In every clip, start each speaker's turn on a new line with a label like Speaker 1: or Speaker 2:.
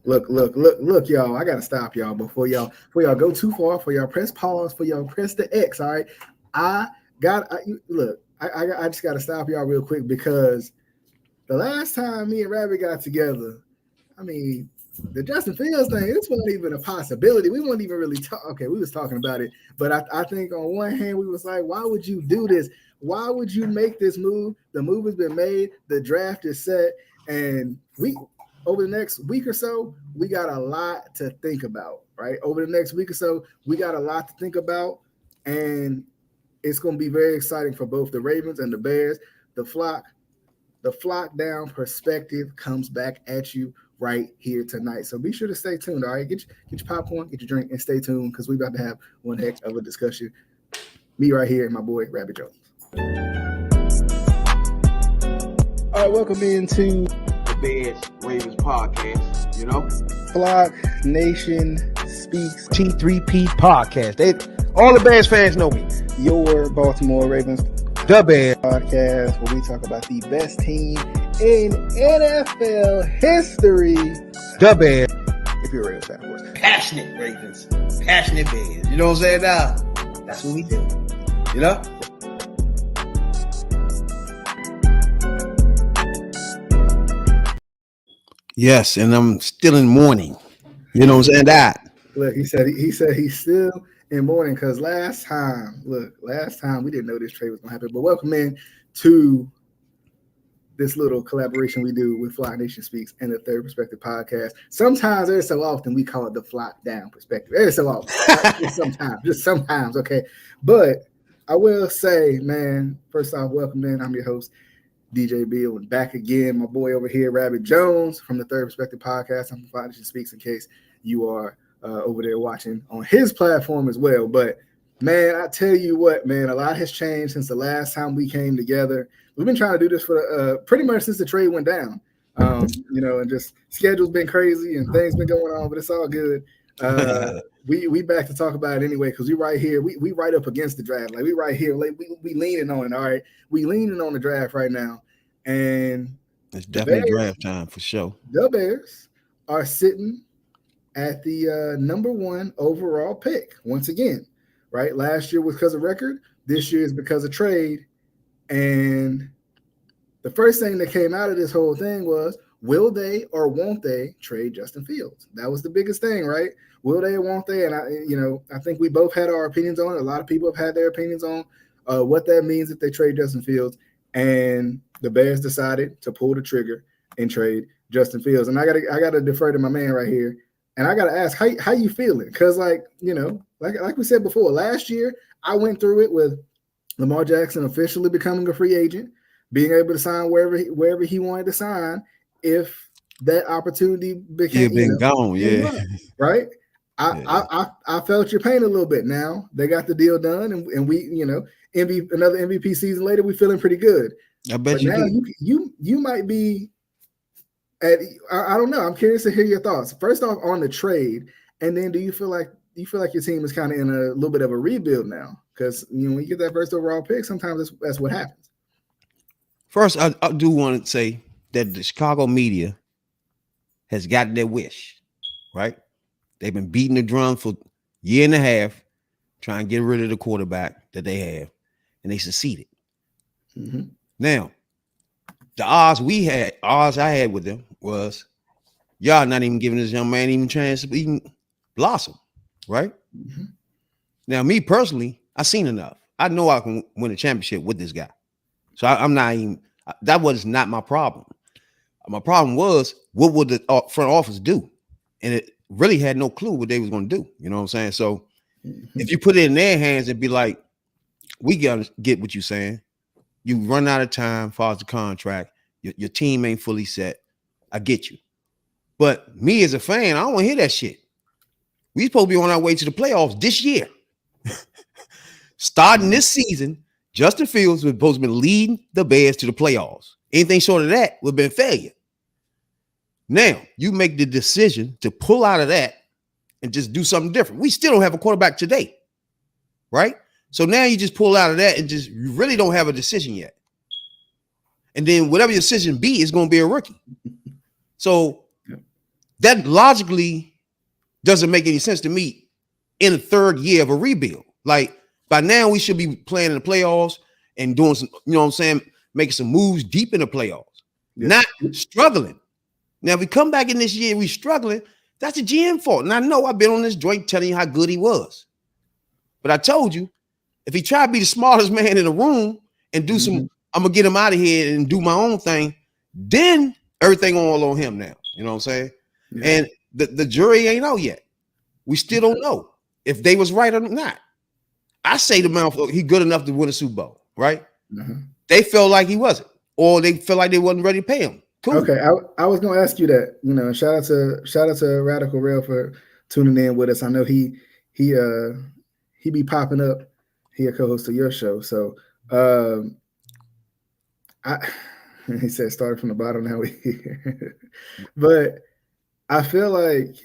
Speaker 1: Look, y'all. I gotta stop y'all before y'all go too far. For y'all press pause. For y'all press the X. All right. I look. I just gotta stop y'all real quick because the last time me and Rabbit got together, I mean, the Justin Fields thing, this wasn't even a possibility. We weren't even really talking. Okay, we was talking about it, but I think on one hand we was like, why would you do this? Why would you make this move? The move has been made. The draft is set, and we over the next week or so, we got a lot to think about. Right over the next week or so, we got a lot to think about, and it's going to be very exciting for both the Ravens and the Bears. The flock the flock down perspective comes back at you right here tonight. So be sure to stay tuned. All right, get your popcorn, get your drink, and stay tuned because we're about to have one heck of a discussion. Me right here and my boy Rabbit Jones. All right, welcome into
Speaker 2: the Bears Ravens podcast. You know,
Speaker 1: Flock Nation Speaks
Speaker 3: T3P podcast. All the Bears fans know me.
Speaker 1: Your Baltimore Ravens
Speaker 3: The Bears
Speaker 1: podcast, where we talk about the best team in NFL history.
Speaker 3: The Bears.
Speaker 1: If you're a Ravens fan, of course.
Speaker 2: Passionate Ravens, passionate Bears. You know what I'm saying? Now, that's what we do. You know?
Speaker 3: Yes, and I'm still in mourning. You know what I'm saying? That.
Speaker 1: Look, he said he's still in mourning because last time we didn't know this trade was gonna happen. But welcome in to this little collaboration we do with Flock Nation Speaks and the Third Perspective podcast. Sometimes, every so often, we call it the Flock Down Perspective. Every so often, just sometimes, okay. But I will say, man, first off, welcome in. I'm your host, DJ Bill, and back again, my boy over here, Rabbit Jones from the Third Perspective podcast. I'm from Flock Nation Speaks in case you are over there watching on his platform as well. But man, I tell you what, man, a lot has changed since the last time we came together. We've been trying to do this for pretty much since the trade went down. And just schedule's been crazy and things been going on, but it's all good. We back to talk about it anyway because we right here. We right up against the draft. Like we right here. Like we leaning on it. All right, we leaning on the draft right now, and
Speaker 3: it's definitely draft time for sure.
Speaker 1: The Bears are sitting at the number one overall pick once again, right? Last year was because of record. This year is because of trade. And the first thing that came out of this whole thing was, will they or won't they trade Justin Fields? That was the biggest thing, right? Will they or won't they? And I think we both had our opinions on it. A lot of people have had their opinions on what that means if they trade Justin Fields. And the Bears decided to pull the trigger and trade Justin Fields. And I gotta defer to my man right here. And I gotta ask, how you feeling? Because like we said before, last year I went through it with Lamar Jackson officially becoming a free agent, being able to sign wherever he wanted to sign if that opportunity became
Speaker 3: gone, yeah.
Speaker 1: Right. I felt your pain a little bit. Now they got the deal done, and we, another MVP season later, we feeling pretty good.
Speaker 3: I bet but you
Speaker 1: now you might be I don't know. I'm curious to hear your thoughts. First off, on the trade, and then do you feel like your team is kind of in a little bit of a rebuild now? Because when you get that first overall pick, sometimes that's what happens.
Speaker 3: First, I do want to say that the Chicago media has gotten their wish, right? They've been beating the drum for a year and a half, trying to get rid of the quarterback that they have, and they succeeded.
Speaker 1: Mm-hmm.
Speaker 3: Now, the odds I had with them was y'all not even giving this young man even a chance to even blossom, right?
Speaker 1: Mm-hmm.
Speaker 3: Now, me personally, I seen enough. I know I can win a championship with this guy. So I'm not even, that was not my problem. My problem was, what would the front office do? And it really had no clue what they was going to do. You know what I'm saying? So if you put it in their hands and be like, we got to get what you're saying. You run out of time as far as the contract. Your team ain't fully set. I get you. But me as a fan, I don't want to hear that shit. We supposed to be on our way to the playoffs this year. Starting this season, Justin Fields was supposed to be leading the Bears to the playoffs. Anything short of that would have been failure. Now, you make the decision to pull out of that and just do something different. We still don't have a quarterback today, right? So now you just pull out of that and you really don't have a decision yet. And then whatever your decision be is going to be a rookie. So that logically doesn't make any sense to me in the third year of a rebuild. Like by now, we should be playing in the playoffs and doing some, you know what I'm saying, making some moves deep in the playoffs, not struggling. Now, if we come back in this year, we struggling, that's the GM fault. And I know I've been on this joint telling you how good he was. But I told you, if he tried to be the smartest man in the room and do some, I'm going to get him out of here and do my own thing, then everything all on him now. You know what I'm saying? Yeah. And the jury ain't out yet. We still don't know if they was right or not. I say to mouth, he good enough to win a Super Bowl, right? They felt like he wasn't, or they felt like they wasn't ready to pay him. Cool.
Speaker 1: Okay, I was gonna ask you that. You know, shout out to Radical Rail for tuning in with us. I know he be popping up. He a co-host of your show, so he said started from the bottom, now we here. But I feel like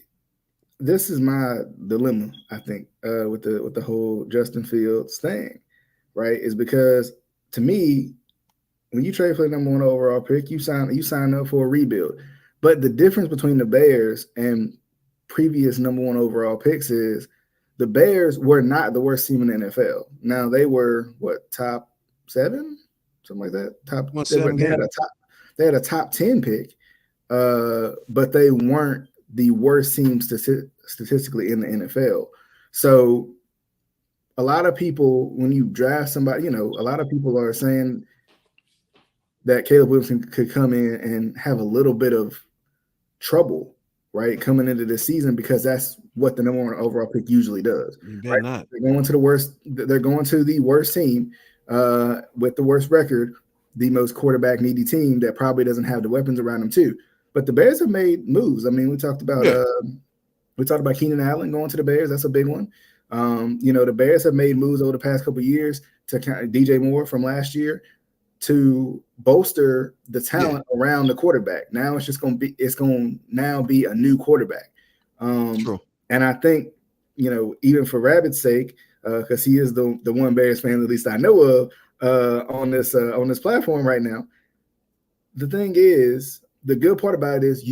Speaker 1: this is my dilemma, I think, with the whole Justin Fields thing, right? Is because to me, when you trade for the number 1 overall pick, you sign up for a rebuild. But the difference between the Bears and previous number 1 overall picks is the Bears were not the worst team in the NFL. Now they were top 7, something like that. They had a top 10 pick, but they weren't the worst team statistically in the NFL. So a lot of people, when you draft somebody, you know, a lot of people are saying that Caleb Williams could come in and have a little bit of trouble, right, coming into the season, because that's what the number 1 overall pick usually does. Right? Not. They're going to the worst team with the worst record, the most quarterback needy team that probably doesn't have the weapons around them too. But the Bears have made moves. I mean, we talked about Keenan Allen going to the Bears. That's a big one. You know, the Bears have made moves over the past couple of years to DJ Moore from last year to bolster the talent around the quarterback. Now it's going to now be a new quarterback. True. And I think, you know, even for Rabbit's sake, because he is the one Bears fan at least I know of on this platform right now. The thing is, the good part about it is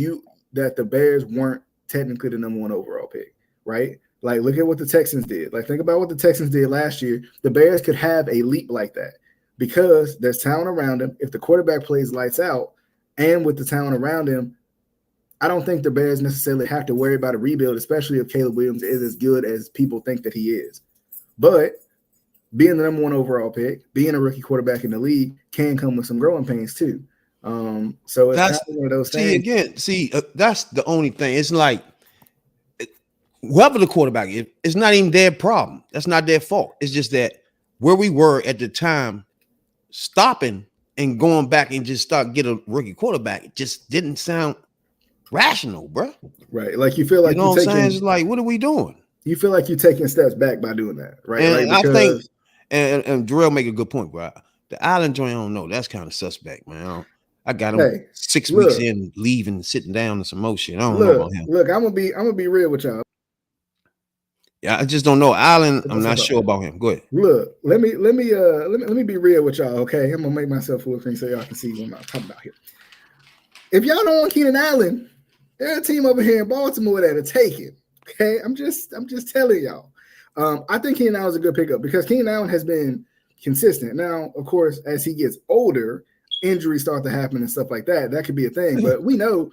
Speaker 1: that the Bears weren't technically the number 1 overall pick, right? Like, look at what the Texans did. Like, think about what the Texans did last year. The Bears could have a leap like that because there's talent around him. If the quarterback plays lights out, and with the talent around him, I don't think the Bears necessarily have to worry about a rebuild, especially if Caleb Williams is as good as people think that he is. But being the number 1 overall pick, being a rookie quarterback in the league can come with some growing pains too. So it's
Speaker 3: that's
Speaker 1: one of those things.
Speaker 3: That's the only thing. It's like whoever the quarterback is, it's not even their problem. That's not their fault. It's just that where we were at the time, stopping and going back and just get a rookie quarterback, it just didn't sound rational, bro.
Speaker 1: Right. Like you feel like,
Speaker 3: you know what I'm saying? It's like, what are we doing?
Speaker 1: You feel like you're taking steps back by doing that, right?
Speaker 3: And
Speaker 1: like
Speaker 3: I think, and Jarrell make a good point, bro. The island joint, I don't know. That's kind of suspect, man. I got him 6 weeks in, leaving, sitting down, and some more shit. I don't know about him.
Speaker 1: Look, I'm gonna be real with y'all.
Speaker 3: Yeah, I just don't know. Allen, I'm not sure about him. Go ahead.
Speaker 1: Look, let me be real with y'all, okay? I'm gonna make myself full screen so y'all can see what I'm talking about here. If y'all don't want Keenan Allen, there's a team over here in Baltimore that'll take it. Okay, I'm just telling y'all. I think Keenan Allen is a good pickup because Keenan Allen has been consistent. Now, of course, as he gets older, injuries start to happen and stuff like that. That could be a thing, but we know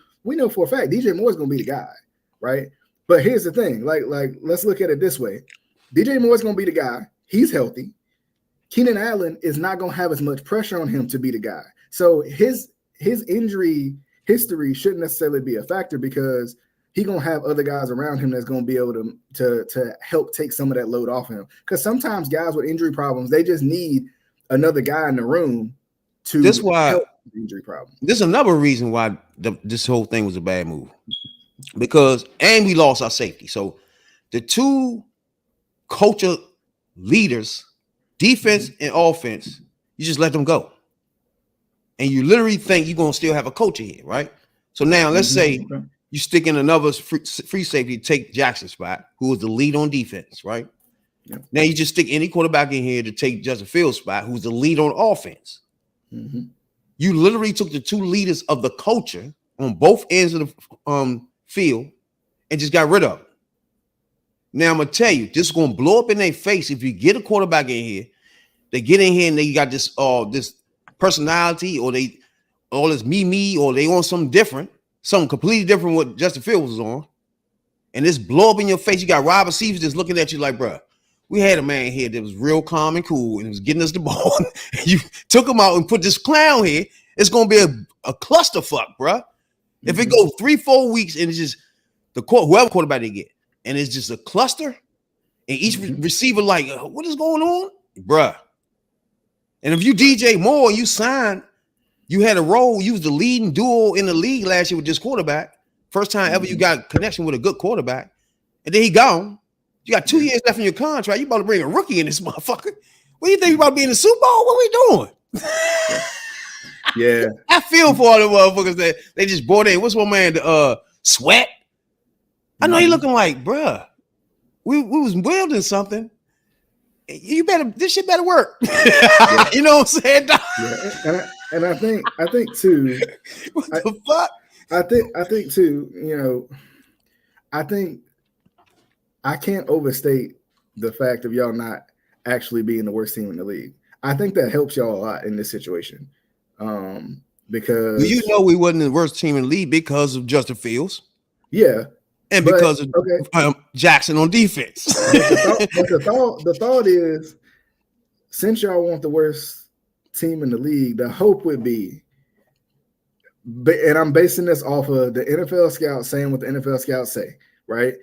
Speaker 1: for a fact DJ Moore is gonna be the guy, right? But here's the thing, like let's look at it this way: DJ Moore is gonna be the guy. He's healthy. Keenan Allen is not gonna have as much pressure on him to be the guy. So his injury history shouldn't necessarily be a factor because he's gonna have other guys around him that's gonna be able to help take some of that load off him. Because sometimes guys with injury problems, they just need another guy in the room to help the injury problem.
Speaker 3: This is another reason why this whole thing was a bad move. Because we lost our safety. So the two culture leaders, defense and offense, you just let them go. And you literally think you're going to still have a coach here, right? So now let's say you stick in another free safety, take Jackson's spot, who was the lead on defense, right?
Speaker 1: Yep.
Speaker 3: Now you just stick any quarterback in here to take Justin Fields' spot, who's the lead on offense. You literally took the two leaders of the culture on both ends of the Field and just got rid of him. Now I'm gonna tell you, this is gonna blow up in their face if you get a quarterback in here. They get in here and they got this this personality, or they all this me, or they on something different, something completely different what Justin Fields was on, and this blow up in your face. You got wide receivers just looking at you like, bruh, we had a man here that was real calm and cool and was getting us the ball. You took him out and put this clown here. It's gonna be a clusterfuck, bruh. If it goes 3-4 weeks and it's just whoever quarterback they get, and it's just a cluster, and each receiver like, what is going on, bruh? And if you DJ Moore and you signed, you had a role, you was the leading duo in the league last year with this quarterback. First time ever you got connection with a good quarterback, and then he gone. You got 2 years left in your contract. You about to bring a rookie in this motherfucker. What do you think, you about to be in the Super Bowl? What we doing?
Speaker 1: Yeah.
Speaker 3: I feel for all the motherfuckers that they just brought in. What's one man, Sweat? I know he looking like, bruh, we was building something. This shit better work. You know what I'm saying?
Speaker 1: Yeah. And I think too.
Speaker 3: What the fuck?
Speaker 1: I think too. You know, I think I can't overstate the fact of y'all not actually being the worst team in the league. I think that helps y'all a lot in this situation. Because
Speaker 3: you know we wasn't the worst team in the league because of Justin Fields.
Speaker 1: Yeah.
Speaker 3: And because of Jackson on defense.
Speaker 1: The thought is, since y'all want the worst team in the league, the hope would be, and I'm basing this off of the NFL scouts saying what the NFL scouts say, right?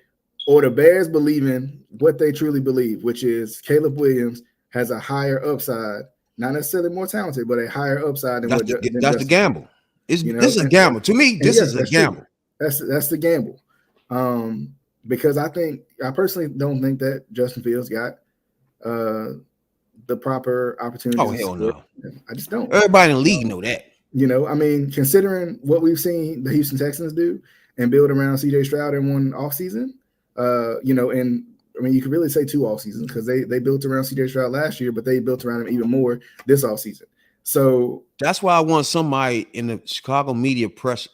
Speaker 1: Or the Bears believing what they truly believe, which is Caleb Williams has a higher upside, not necessarily more talented, but a higher upside than
Speaker 3: that's the gamble. This is a gamble. To me, this is a gamble.
Speaker 1: That's the gamble. Because I personally don't think that Justin Fields got the proper opportunity.
Speaker 3: Oh, hell no.
Speaker 1: I just don't.
Speaker 3: Everybody in the league know that.
Speaker 1: You know, I mean, considering what we've seen the Houston Texans do and build around CJ Stroud in one offseason, you know, and I mean, you could really say 2 off seasons because they built around CJ Stroud last year, but they built around him even more this offseason. So
Speaker 3: that's why I want somebody in the Chicago media press,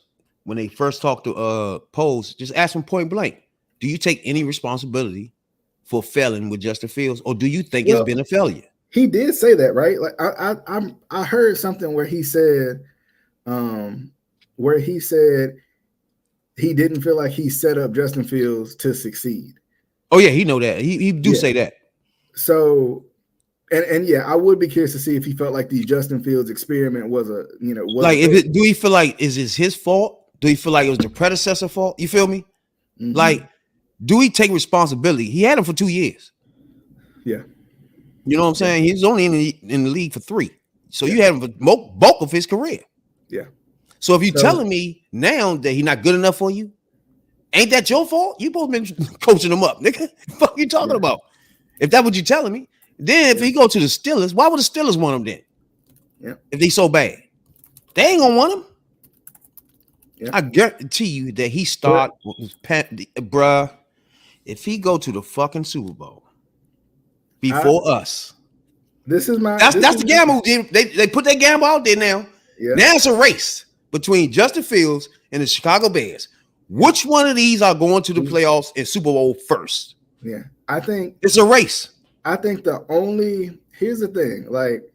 Speaker 3: when they first talk to Poles, just ask them point blank, do you take any responsibility for failing with Justin Fields, or do you think it's been a failure?
Speaker 1: He did say that, right? Like I heard something where he said he didn't feel like he set up Justin Fields to succeed.
Speaker 3: Oh yeah, he know that. He do say that.
Speaker 1: So and yeah, I would be curious to see if he felt like the Justin Fields experiment was do he feel like is it his fault? Do he feel like it was the predecessor fault? You feel me? Mm-hmm. Like, do he take responsibility? He had him for 2 years. Yeah.
Speaker 3: You know what I'm saying? He was only in the league for 3. So you had him for bulk of his career.
Speaker 1: Yeah.
Speaker 3: So if you're telling me now that he's not good enough for you, ain't that your fault? You both been coaching him up, nigga. What the fuck you talking about? If that's what you're telling me, then if he go to the Steelers, why would the Steelers want him then?
Speaker 1: Yeah. If
Speaker 3: they so bad, they ain't gonna want him.
Speaker 1: Yeah.
Speaker 3: I guarantee you that he start bruh. If he go to the fucking Super Bowl before us,
Speaker 1: that's
Speaker 3: the gamble. They put that gamble out there now.
Speaker 1: Yeah.
Speaker 3: Now it's a race between Justin Fields and the Chicago Bears. Which one of these are going to the playoffs and Super Bowl first?
Speaker 1: Yeah, I think
Speaker 3: it's a race.
Speaker 1: I think here's the thing, like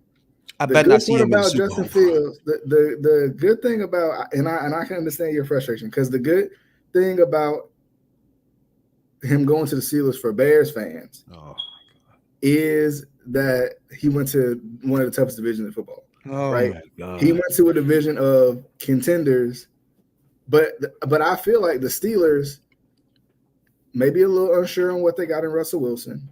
Speaker 3: I bet not see him
Speaker 1: about Justin Fields. The good thing about and I can understand your frustration because the good thing about him going to the Steelers for Bears fans is that he went to one of the toughest divisions in football.
Speaker 3: Oh
Speaker 1: right?
Speaker 3: My God.
Speaker 1: He went to a division of contenders, but I feel like the Steelers may be a little unsure on what they got in Russell Wilson.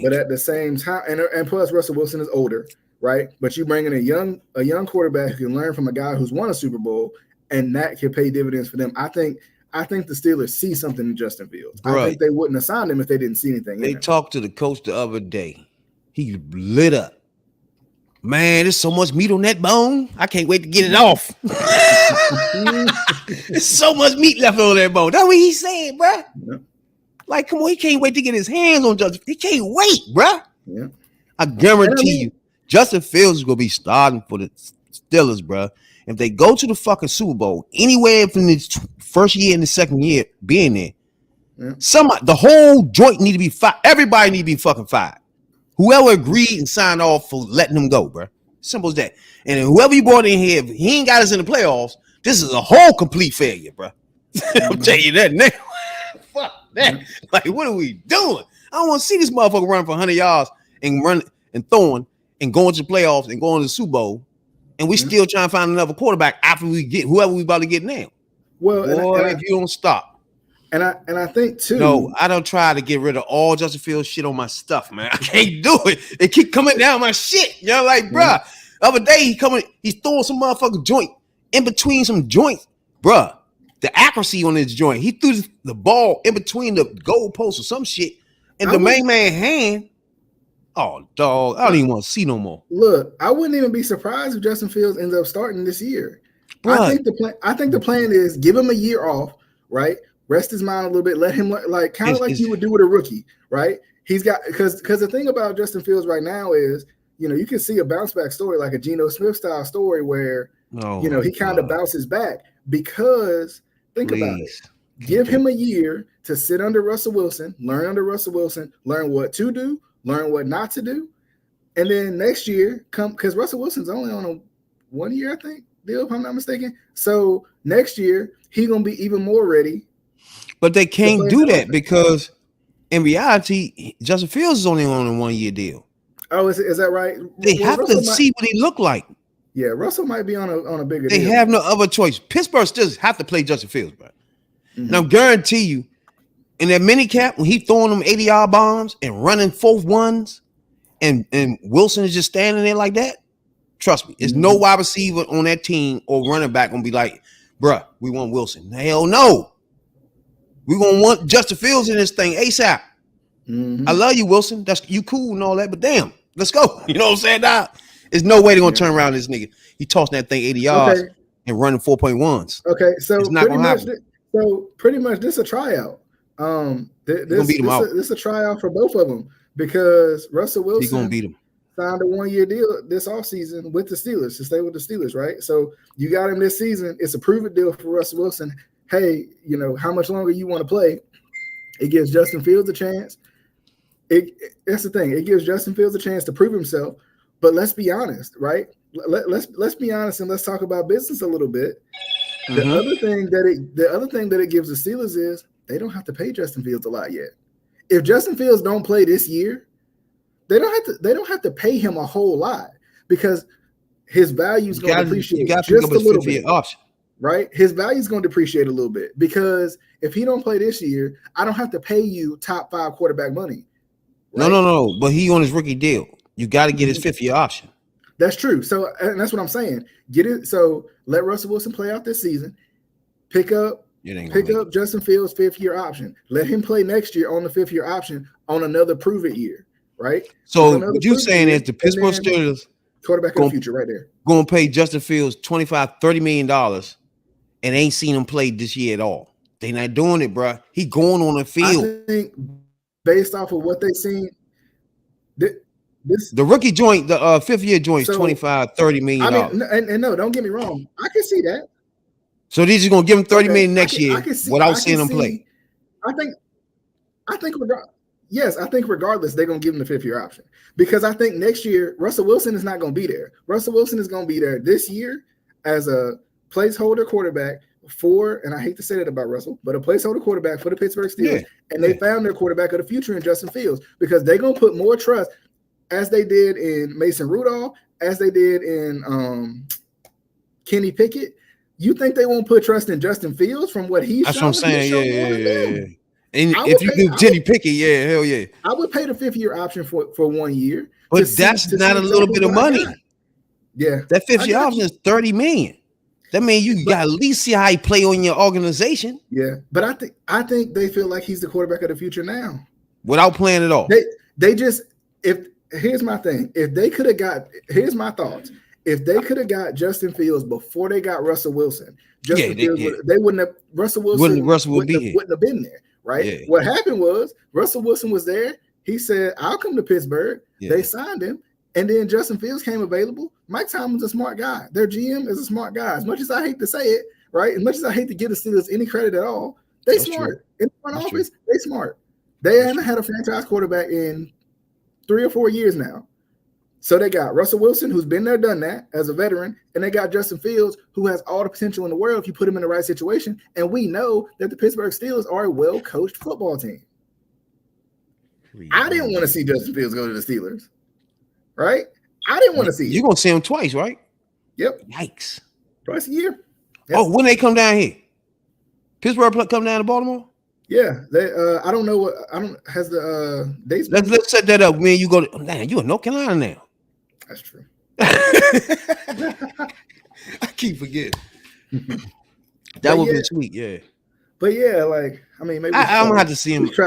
Speaker 1: But at the same time, and plus Russell Wilson is older, right? But you bring in a young quarterback who can learn from a guy who's won a Super Bowl, and that can pay dividends for them. I think the Steelers see something in Justin Fields. Right. I think they wouldn't have signed him if they didn't see anything.
Speaker 3: They talked to the coach the other day. He lit up. Man, there's so much meat on that bone. I can't wait to get it off. There's so much meat left on that bone. That's what he said, bro. Yeah. Like, come on, he can't wait to get his hands on Justin. He can't wait, bro.
Speaker 1: Yeah.
Speaker 3: I guarantee you, Justin Fields is going to be starting for the Steelers, bro. If they go to the fucking Super Bowl, anywhere from the first year and the second year being there, the whole joint need to be fired. Everybody need to be fucking fired. Whoever agreed and signed off for letting them go, bro. Simple as that. And whoever you brought in here, if he ain't got us in the playoffs, this is a whole complete failure, bro. I'm telling you that, nigga. Fuck that. Like, what are we doing? I don't want to see this motherfucker run for 100 yards and run and throwing and going to the playoffs and going to the Super Bowl, and we still trying to find another quarterback after we get whoever we about to get now.
Speaker 1: Well,
Speaker 3: boy, if you don't stop.
Speaker 1: And I think too.
Speaker 3: No, I don't try to get rid of all Justin Fields shit on my stuff, man. I can't do it. It keep coming down my shit. You know, like, bruh. The other day he's throwing some motherfucking joint in between some joints, bruh. The accuracy on his joint. He threw the ball in between the goalposts or some shit, and the main man hand. Oh, dog! I don't even want to see no more.
Speaker 1: Look, I wouldn't even be surprised if Justin Fields ends up starting this year.
Speaker 3: Bruh.
Speaker 1: I think the plan is give him a year off, right? Rest his mind a little bit. Let him like you would do with a rookie, right? He's got because the thing about Justin Fields right now is, you know, you can see a bounce back story like a Geno Smith style story where he kind of bounces back because think about it. Give him a year to sit under Russell Wilson, learn under Russell Wilson, learn what to do, learn what not to do, and then next year come because Russell Wilson's only on a 1 year, I think, deal if I'm not mistaken. So next year he's gonna be even more ready.
Speaker 3: But they can't do that because in reality, Justin Fields is only on a 1 year deal.
Speaker 1: Oh, is that right?
Speaker 3: They have to see what he look like.
Speaker 1: Yeah, Russell might be on a bigger
Speaker 3: deal. They have no other choice. Pittsburgh still have to play Justin Fields, bro. And I guarantee you, in that mini cap, when he throwing them 80-yard bombs and running 4-1s, and Wilson is just standing there like that, trust me, there's no wide receiver on that team or running back gonna be like, bruh, we want Wilson. Hell no. We're gonna want Justin Fields in this thing ASAP. I love you, Wilson. That's you cool and all that, but damn, let's go. You know what I'm saying? Now, there's no way they're gonna turn around this nigga. He tossing that thing 80 yards and running 4.1s.
Speaker 1: Okay, so
Speaker 3: it's not gonna happen.
Speaker 1: So pretty much this is a tryout. This a tryout for both of them because Russell Wilson
Speaker 3: gonna beat him.
Speaker 1: Signed a 1 year deal this offseason with the Steelers to stay with the Steelers, right? So you got him this season. It's a prove-it deal for Russell Wilson. Hey, you know, how much longer you want to play? It gives Justin Fields a chance. That's the thing. It gives Justin Fields a chance to prove himself. But let's be honest, right? Let's be honest and let's talk about business a little bit. The other thing that it gives the Steelers is they don't have to pay Justin Fields a lot yet. If Justin Fields don't play this year, they don't have to pay him a whole lot because his value is going to depreciate just a little bit.
Speaker 3: Option.
Speaker 1: Right? His value is going to depreciate a little bit because if he don't play this year, I don't have to pay you top 5 quarterback money.
Speaker 3: Right? No. But he on his rookie deal. You got to get his 5th year option.
Speaker 1: That's true. So, and that's what I'm saying. Get it. So let Russell Wilson play out this season. Pick up Justin Fields' 5th year option. Let him play next year on the 5th year option on another prove it year. Right.
Speaker 3: So what you saying is the Pittsburgh Steelers
Speaker 1: quarterback of the future right there
Speaker 3: going to pay Justin Fields $25-30 million and ain't seen him play this year at all. They not doing it, bro. He going on the field.
Speaker 1: I think based off of what they seen,
Speaker 3: the rookie joint, the 5th year joint, $25-30 million.
Speaker 1: I mean, and no, don't get me wrong. I can see that.
Speaker 3: So they're just gonna give him $30 million next year without seeing him play.
Speaker 1: I think regardless, they're gonna give him the 5th year option because I think next year Russell Wilson is not gonna be there. Russell Wilson is gonna be there this year as a placeholder quarterback for, and I hate to say that about Russell, but a placeholder quarterback for the Pittsburgh Steelers. And they found their quarterback of the future in Justin Fields because they're gonna put more trust as they did in Mason Rudolph, as they did in Kenny Pickett. You think they won't put trust in Justin Fields from what he's?
Speaker 3: That's what I'm saying. Yeah. And if you do Kenny Pickett, hell yeah.
Speaker 1: I would pay the 5th year option for 1 year.
Speaker 3: But that's not a little bit of money.
Speaker 1: Yeah.
Speaker 3: That 5th year option is $30 million. That means you got to at least see how he play on your organization.
Speaker 1: Yeah. But I think they feel like he's the quarterback of the future now.
Speaker 3: Without playing at all.
Speaker 1: They just here's my thing. Here's my thoughts. If they could have got Justin Fields before they got Russell Wilson, they wouldn't have. Russell Wilson wouldn't have been there, right? Yeah. What happened was Russell Wilson was there. He said, "I'll come to Pittsburgh." Yeah. They signed him, And then Justin Fields came available. Mike Tomlin's a smart guy. Their GM is a smart guy. As much as I hate to say it, right? As much as I hate to give the Steelers any credit at all, they smart. In the front office, they smart. They haven't had a franchise quarterback in 3 or 4 years now. So they got Russell Wilson, who's been there, done that as a veteran, and they got Justin Fields, who has all the potential in the world if you put him in the right situation. And we know that the Pittsburgh Steelers are a well-coached football team. I didn't want to see Justin Fields go to the Steelers, right? I didn't want to see it.
Speaker 3: You're going to see him twice, right?
Speaker 1: Yep.
Speaker 3: Yikes.
Speaker 1: Twice a year. Yep.
Speaker 3: Oh, when they come down here? Pittsburgh come down to Baltimore?
Speaker 1: Yeah. They I don't know what has the dates.
Speaker 3: Let's set that up. Man, you go to you in North Carolina now.
Speaker 1: That's true.
Speaker 3: I keep forgetting. That would be sweet, yeah.
Speaker 1: But yeah, like, I mean, maybe
Speaker 3: I'm gonna have to see him.
Speaker 1: We just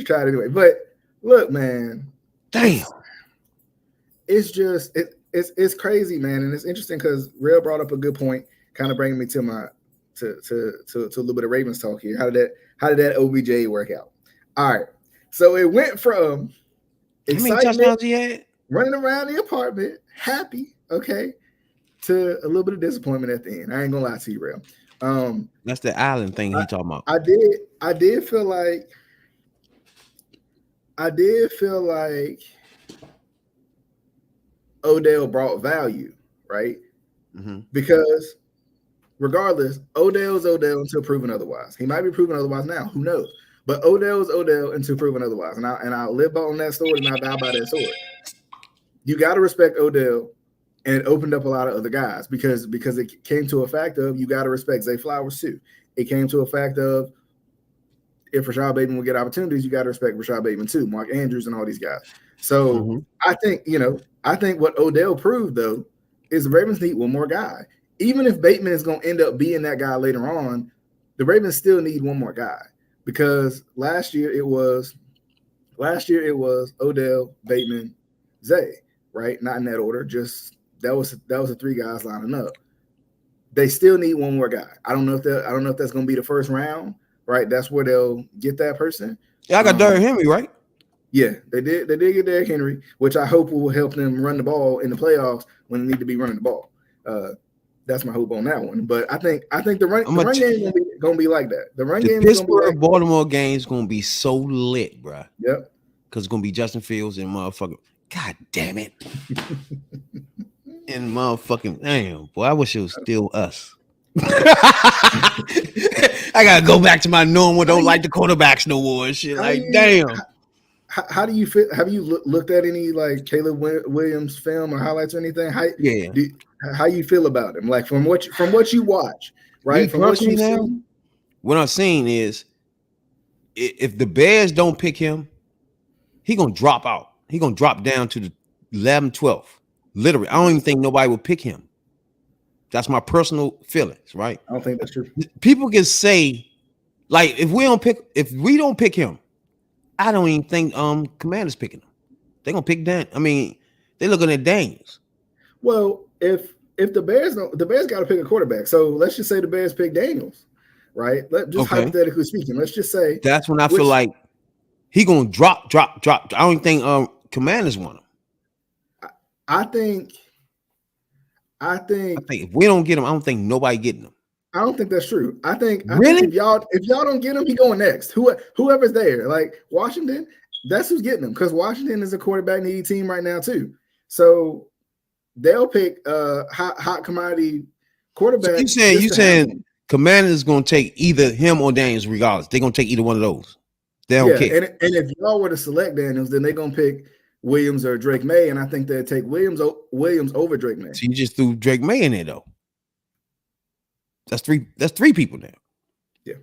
Speaker 1: tried anyway. But look, man.
Speaker 3: Damn.
Speaker 1: It's just it's crazy, man, and it's interesting because Rail brought up a good point, kind of bringing me to my to a little bit of Ravens talk here. How did that OBJ work out? All right, so it went from excitement, running around the apartment, happy, okay, to a little bit of disappointment at the end. I ain't gonna lie to you, Rail.
Speaker 3: That's the island thing he talking about.
Speaker 1: I did feel like Odell brought value, right?
Speaker 3: Mm-hmm.
Speaker 1: Because regardless, Odell's Odell until proven otherwise. He might be proven otherwise now. Who knows? But Odell's Odell until proven otherwise. And I'll live on that sword and I'll die by that sword. You got to respect Odell, and it opened up a lot of other guys because it came to a fact of you got to respect Zay Flowers too. It came to a fact of if Rashad Bateman will get opportunities, you got to respect Rashad Bateman too, Mark Andrews and all these guys. So I think what Odell proved, though, is the Ravens need one more guy. Even if Bateman is going to end up being that guy later on, the Ravens still need one more guy because last year it was Odell, Bateman, Zay, right? Not in that order. Just that was the three guys lining up. They still need one more guy. I don't know if that's going to be the first round, right? That's where they'll get that person.
Speaker 3: Yeah, I got Derrick Henry, right?
Speaker 1: Yeah, they did get Derrick Henry, which I hope will help them run the ball in the playoffs when they need to be running the ball. That's my hope on that one. But I think the run game is gonna be like that. The run game is gonna be like
Speaker 3: Baltimore game is gonna be so lit, bro.
Speaker 1: Yep.
Speaker 3: Because it's gonna be Justin Fields and motherfucker. God damn it. And motherfucking damn, boy, I wish it was still us. I gotta go back to my normal. Don't like the quarterbacks no more and shit. Like, damn.
Speaker 1: How do you feel? Have you looked at any like Caleb Williams film or highlights or anything? How you feel about him? Like from what you watch, right? From what you see.
Speaker 3: What I'm seeing is, if the Bears don't pick him, he gonna drop out. He gonna drop down to the 11th, 12th. Literally, I don't even think nobody will pick him. That's my personal feelings, right?
Speaker 1: I don't think that's true.
Speaker 3: People can say, like, if we don't pick him, I don't even think Commanders picking him. They're gonna pick Dan. I mean, they're looking at Daniels.
Speaker 1: Well, if the Bears got to pick a quarterback. So let's just say the Bears pick Daniels, right? Hypothetically speaking, let's just say
Speaker 3: that's when I feel like he gonna drop. I don't think Commanders want him.
Speaker 1: I think
Speaker 3: if we don't get him, I don't think nobody getting him.
Speaker 1: I don't think that's true. I think
Speaker 3: really?
Speaker 1: If y'all don't get him, he going next. Whoever's there, like Washington, that's who's getting him because Washington is a quarterback needy team right now too. So they'll pick hot commodity quarterback.
Speaker 3: So you saying Commanders is going to take either him or Daniels regardless. They're going to take either one of those. They don't care.
Speaker 1: And if y'all were to select Daniels, then they're going to pick Williams or Drake May, and I think they'd take Williams over Drake May.
Speaker 3: So you just threw Drake May in there though. That's three people now.
Speaker 1: Yeah.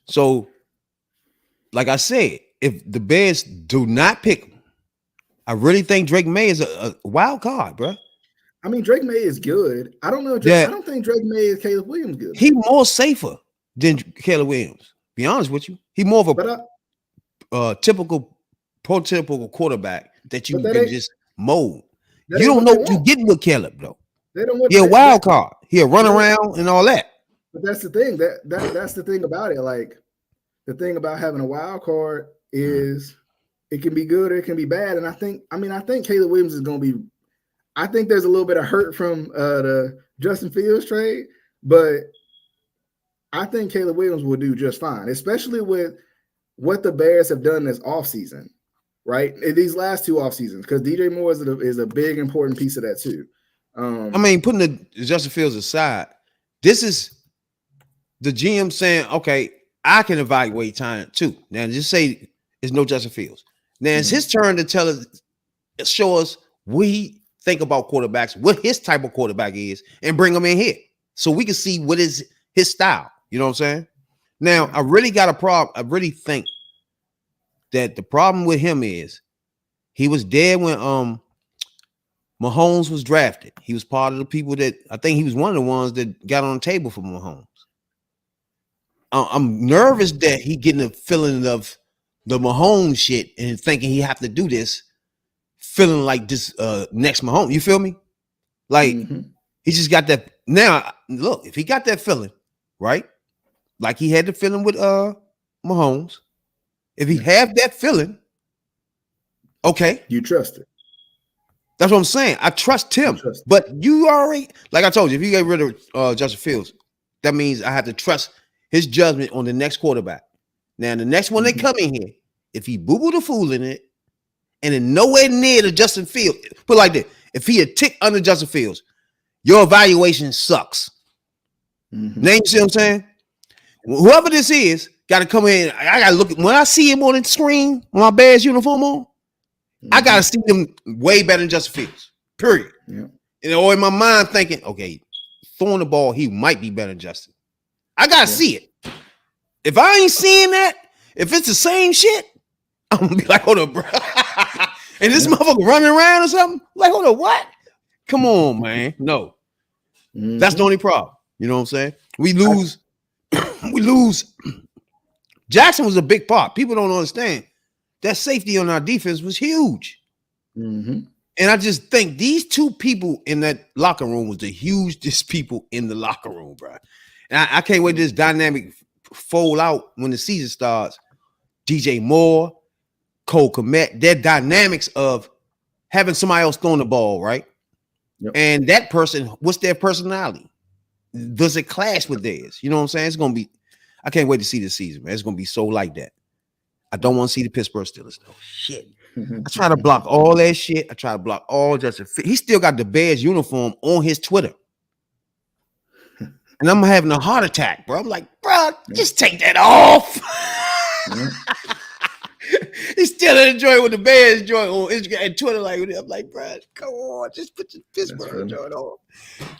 Speaker 3: So, like I said, if the Bears do not pick him, I really think Drake May is a wild card, bro.
Speaker 1: I mean, Drake May is good. I don't know. I don't think Drake May is Caleb Williams good.
Speaker 3: He more safer than Caleb Williams. Be honest with you, he more of a typical prototypical quarterback that you can just mold. You don't know what you're getting with Caleb though. He a wild card. He'll run around and all that.
Speaker 1: But that's the thing. That's the thing about it. Like the thing about having a wild card is It can be good or it can be bad. And I think Caleb Williams is going to be. I think there's a little bit of hurt from the Justin Fields trade, but I think Caleb Williams will do just fine, especially with what the Bears have done this offseason, right? In these last 2 off seasons, because DJ Moore is a big important piece of that too.
Speaker 3: I mean, putting the Justin Fields aside, this is the GM saying, okay, I can evaluate talent too. Now, just say it's no Justin Fields. Now it's his turn to tell us, show us what he think about quarterbacks, what his type of quarterback is, and bring him in here so we can see what is his style. You know what I'm saying? Now, I really got a problem. I really think that the problem with him is he was there when Mahomes was drafted. He was part of the people that I think he was one of the ones that got on the table for Mahomes. I'm nervous that he getting a feeling of the Mahomes shit and thinking he have to do this, feeling like this next Mahomes. You feel me? Like he just got that. Now, look, if he got that feeling, right? Like he had the feeling with Mahomes. If he have that feeling, okay.
Speaker 1: You trust it.
Speaker 3: That's what I'm saying. I trust him. But you already, like I told you, if you get rid of Justin Fields, that means I have to trust his judgment on the next quarterback. Now, the next one they come in here, if he boo-boo the fool in it, and in nowhere near the Justin Fields, put it like this, if he a tick under Justin Fields, your evaluation sucks. Now you see what I'm saying? Whoever this is, got to come in. I got to look. When I see him on the screen, with my Bears uniform on, I got to see him way better than Justin Fields, period. And or in my mind thinking, okay, throwing the ball, he might be better than Justin. I got to see it. If I ain't seeing that, if it's the same shit, I'm going to be like, hold up, bro. And this motherfucker running around or something? Like, hold up, what? Come on, man. No. That's the only problem. You know what I'm saying? We lose. We lose. Jackson was a big part. People don't understand. That safety on our defense was huge. And I just think these 2 people in that locker room was the hugest people in the locker room, bro. And I can't wait this dynamic fold out when the season starts. DJ Moore, Cole Kmet, their dynamics of having somebody else throwing the ball, right? And that person, what's their personality? Does it clash with theirs? You know what I'm saying? It's going to be, I can't wait to see this season, man. It's going to be so like that. I don't want to see the Pittsburgh Steelers, though. Shit. I try to block all that shit. I try to block all Justin. He still got the Bears uniform on his Twitter. And I'm having a heart attack, bro. I'm like, bro, just take that off. He's still enjoying with the Bears joint on Instagram and Twitter. Like, I'm like, bro, come on, just put your Pittsburgh joint on.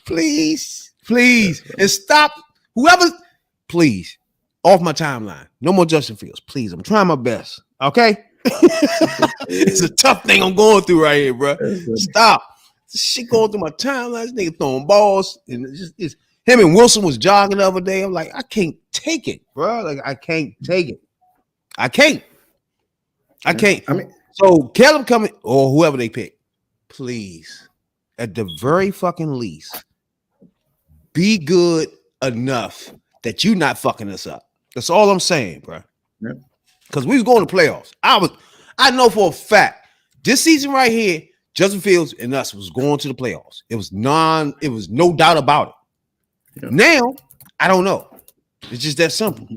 Speaker 3: Please. And stop whoever, please, off my timeline. No more Justin Fields. Please. I'm trying my best. Okay. It's a tough thing I'm going through right here, bro. Stop. This shit going through my timeline. This nigga throwing balls. And it's him and Wilson was jogging the other day. I'm like, I can't take it, bro. Like, I can't take it. I can't. I mean, so Caleb coming or whoever they pick, please, at the very fucking least, be good enough that you're not fucking us up. That's all I'm saying, bro. Because we was going to playoffs. I know for a fact this season right here, Justin Fields and us was going to the playoffs. It was no doubt about it. Now, I don't know. It's just that simple.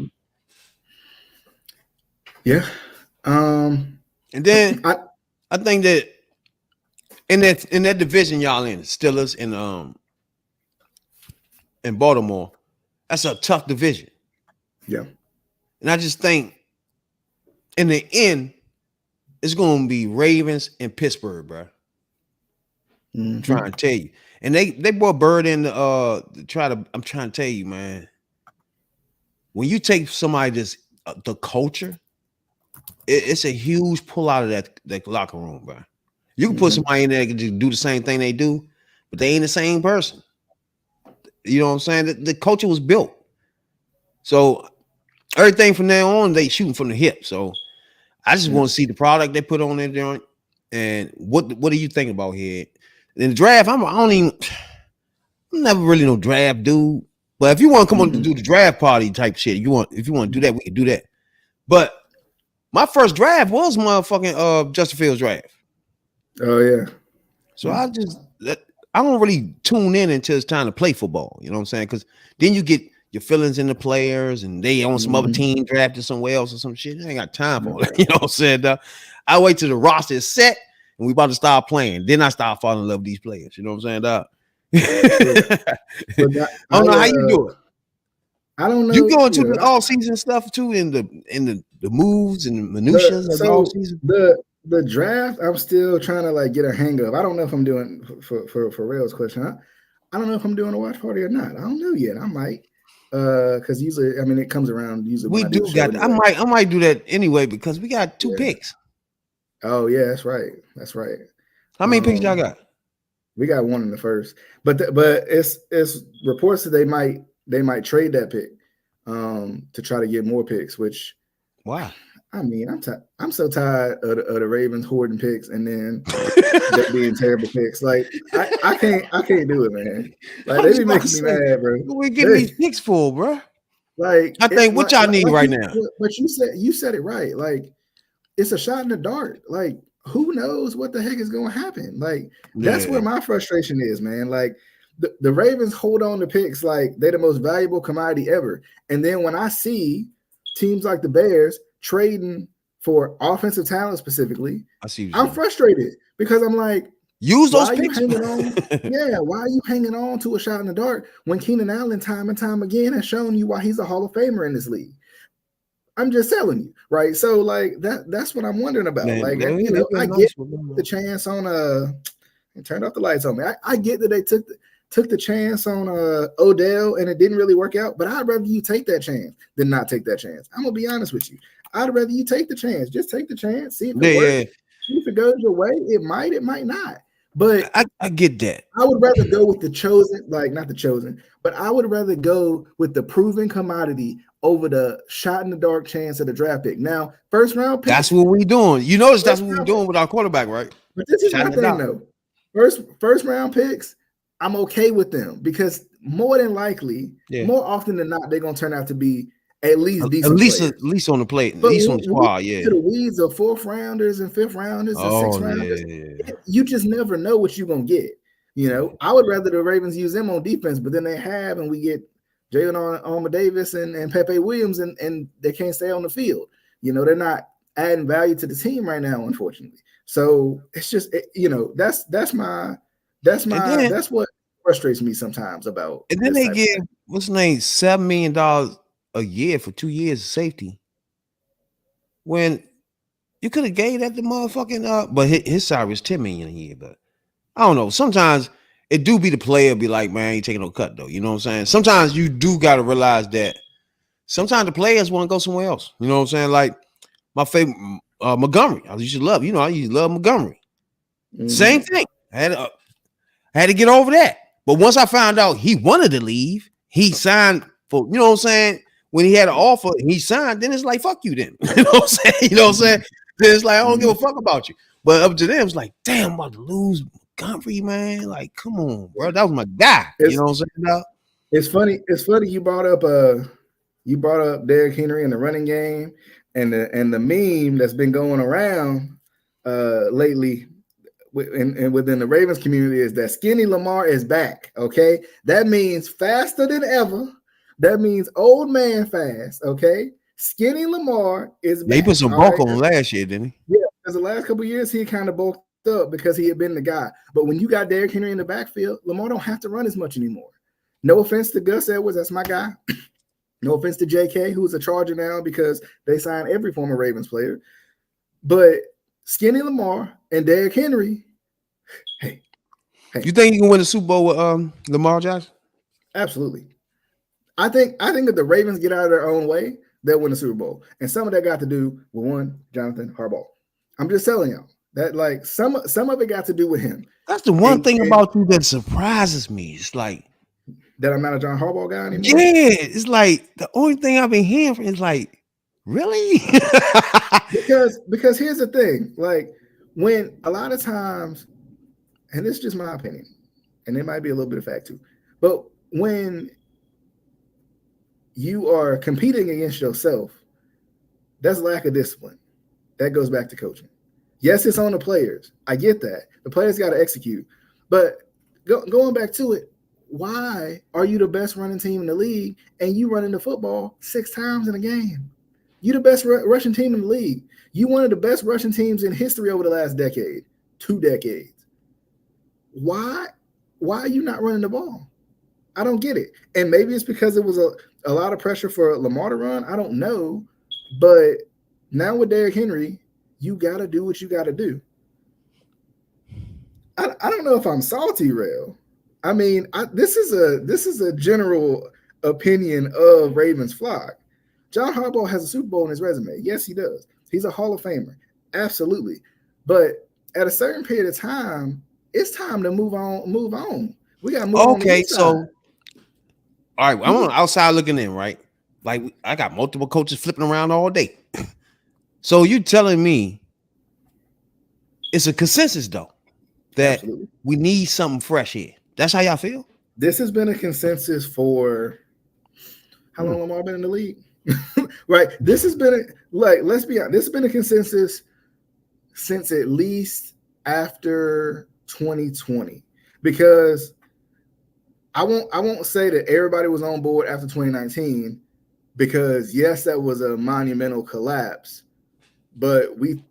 Speaker 1: Yeah.
Speaker 3: And then I think that in that division y'all in, Steelers and Baltimore, that's a tough division.
Speaker 1: Yeah. And
Speaker 3: I just think in the end, it's gonna be Ravens and Pittsburgh, bro. I'm trying to tell you. And they brought Bird in I'm trying to tell you, man. When you take somebody that's the culture, it's a huge pull out of that locker room, bro. You can put somebody in there that can just do the same thing they do, but they ain't the same person. You know what I'm saying? The culture was built. So everything from now on, they shooting from the hip. So I just want to see the product they put on their joint. And what do you think about here? In the draft, I'm never really no draft dude. But if you want to come on to do the draft party type shit, if you want to do that, we can do that. But my first draft was motherfucking Justin Fields draft.
Speaker 1: Oh yeah.
Speaker 3: So I don't really tune in until it's time to play football. You know what I'm saying? Because then you get your feelings in the players, and they on some other team drafted somewhere else or some shit. I ain't got time for it. You know what I'm saying? I wait till the roster is set and we about to start playing. Then I start falling in love with these players. You know what I'm saying, dog? I don't know how you do it.
Speaker 1: I don't know.
Speaker 3: You go into the all season stuff too, in the moves and the minutiae of the all season.
Speaker 1: The draft, I'm still trying to like get a hang of. I don't know if I'm doing for Rail's question. I don't know if I'm doing a watch party or not. I don't know yet. I might, because usually, I mean, it comes around usually.
Speaker 3: We do got. Anyway. I might do that anyway because we got 2 picks.
Speaker 1: Oh yeah, that's right. That's right.
Speaker 3: How many picks y'all got?
Speaker 1: We got 1 in the first, but it's reports that they might trade that pick to try to get more picks. Which
Speaker 3: why?
Speaker 1: I mean, I'm so tired of the Ravens hoarding picks and then they being terrible picks. Like I can't do it, man. Like they be making me mad, bro.
Speaker 3: We're getting these picks full, bro.
Speaker 1: Like
Speaker 3: I think what y'all need right now.
Speaker 1: But you said it right. Like it's a shot in the dark. Like who knows what the heck is going to happen? Like that's where my frustration is, man. Like the Ravens hold on to picks like they're the most valuable commodity ever, and then when I see teams like the Bears trading for offensive talent specifically, I'm frustrated because I'm like,
Speaker 3: use those picks.
Speaker 1: Why are you hanging on to a shot in the dark when Keenan Allen time and time again has shown you why he's a Hall of Famer in this league? I'm just telling you, right? So like that's what I'm wondering about. Man, like I get the chance on and turned off the lights on me. I get that they took the chance on Odell and it didn't really work out, but I'd rather you take that chance than not take that chance. I'm gonna be honest with you. I'd rather you take the chance. Just take the chance. See if it works. See if it goes your way. It might not. But
Speaker 3: I get that.
Speaker 1: I would rather go with the chosen, like not the chosen, but I would rather go with the proven commodity over the shot in the dark chance of the draft pick. Now, first round pick.
Speaker 3: That's what we're doing. You notice that's what we're doing with our quarterback, right?
Speaker 1: But this is my thing, though. First round picks, I'm okay with them because more than likely, more often than not, they're gonna turn out to be at least decent.
Speaker 3: At least on the plate, at least on the squad. Yeah.
Speaker 1: To the weeds of 4th rounders and 5th rounders and 6th rounders. Yeah. You just never know what you're gonna get. You know, I would rather the Ravens use them on defense, but then they have, and we get Jalen Armour Davis and Pepe Williams, and they can't stay on the field. You know, they're not adding value to the team right now, unfortunately. So it's just, that's what frustrates me sometimes about.
Speaker 3: And then they give what's the name $7 million a year for 2 years of safety. When you could have gave that the motherfucking but his salary is $10 million a year. But I don't know. Sometimes it do be the player be like, man, I ain't taking no cut though. You know what I'm saying? Sometimes you do got to realize that sometimes the players want to go somewhere else. You know what I'm saying? Like my favorite Montgomery. I used to love Montgomery. Mm-hmm. Same thing. I had to get over that. But once I found out he wanted to leave, he signed for, you know what I'm saying? When he had an offer, he signed, then it's like, fuck you then. You know what I'm saying? You know what I'm saying? Then it's like, I don't give a fuck about you. But up to them, it's like, damn, I'm about to lose Montgomery, man. Like, come on, bro. That was my guy. You know what I'm saying? Now?
Speaker 1: It's funny you brought up Derrick Henry in the running game and the meme that's been going around lately and within the Ravens community is that Skinny Lamar is back. Okay, that means faster than ever. That means old man fast. Okay, Skinny Lamar is back.
Speaker 3: He put some bulk on last year, didn't he?
Speaker 1: Yeah, because the last couple of years he kind of bulked up because he had been the guy. But when you got Derrick Henry in the backfield, Lamar don't have to run as much anymore. No offense to Gus Edwards, that's my guy. No offense to JK, who's a Charger now because they signed every former Ravens player. But Skinny Lamar and Derrick Henry. Hey.
Speaker 3: You think you can win the Super Bowl with Lamar Jackson?
Speaker 1: Absolutely. I think if the Ravens get out of their own way, they'll win the Super Bowl. And some of that got to do with one, Jonathan Harbaugh. I'm just telling y'all that like some of it got to do with him.
Speaker 3: That's the one thing about you that surprises me. It's like
Speaker 1: that I'm not a John Harbaugh guy anymore.
Speaker 3: Yeah, it's like the only thing I've been hearing from is like, really?
Speaker 1: because here's the thing, like when a lot of times, and this is just my opinion, and it might be a little bit of fact too, but when you are competing against yourself, that's lack of discipline. That goes back to coaching. Yes, it's on the players. I get that. The players got to execute. But going back to it, why are you the best running team in the league and you running the football 6 times in a game? You the best rushing team in the league. You one of the best rushing teams in history over the last decade, 2 decades. Why are you not running the ball? I don't get it. And maybe it's because it was a lot of pressure for Lamar to run. I don't know. But now with Derrick Henry, you got to do what you got to do. I don't know if I'm salty, Rail. I mean, this is a general opinion of Ravens flock. John Harbaugh has a Super Bowl in his resume. Yes, he does. He's a Hall of Famer. Absolutely. But at a certain period of time, it's time to move on. We got to move on.
Speaker 3: Okay, so all right, I'm on the outside looking in, right? Like I got multiple coaches flipping around all day. So you telling me it's a consensus though that
Speaker 1: Absolutely.
Speaker 3: we need something fresh here. That's how y'all feel?
Speaker 1: This has been a consensus for how long Lamar been in the league? Right. This has been let's be honest. This has been a consensus since at least after 2020, because I won't say that everybody was on board after 2019, because yes, that was a monumental collapse, but you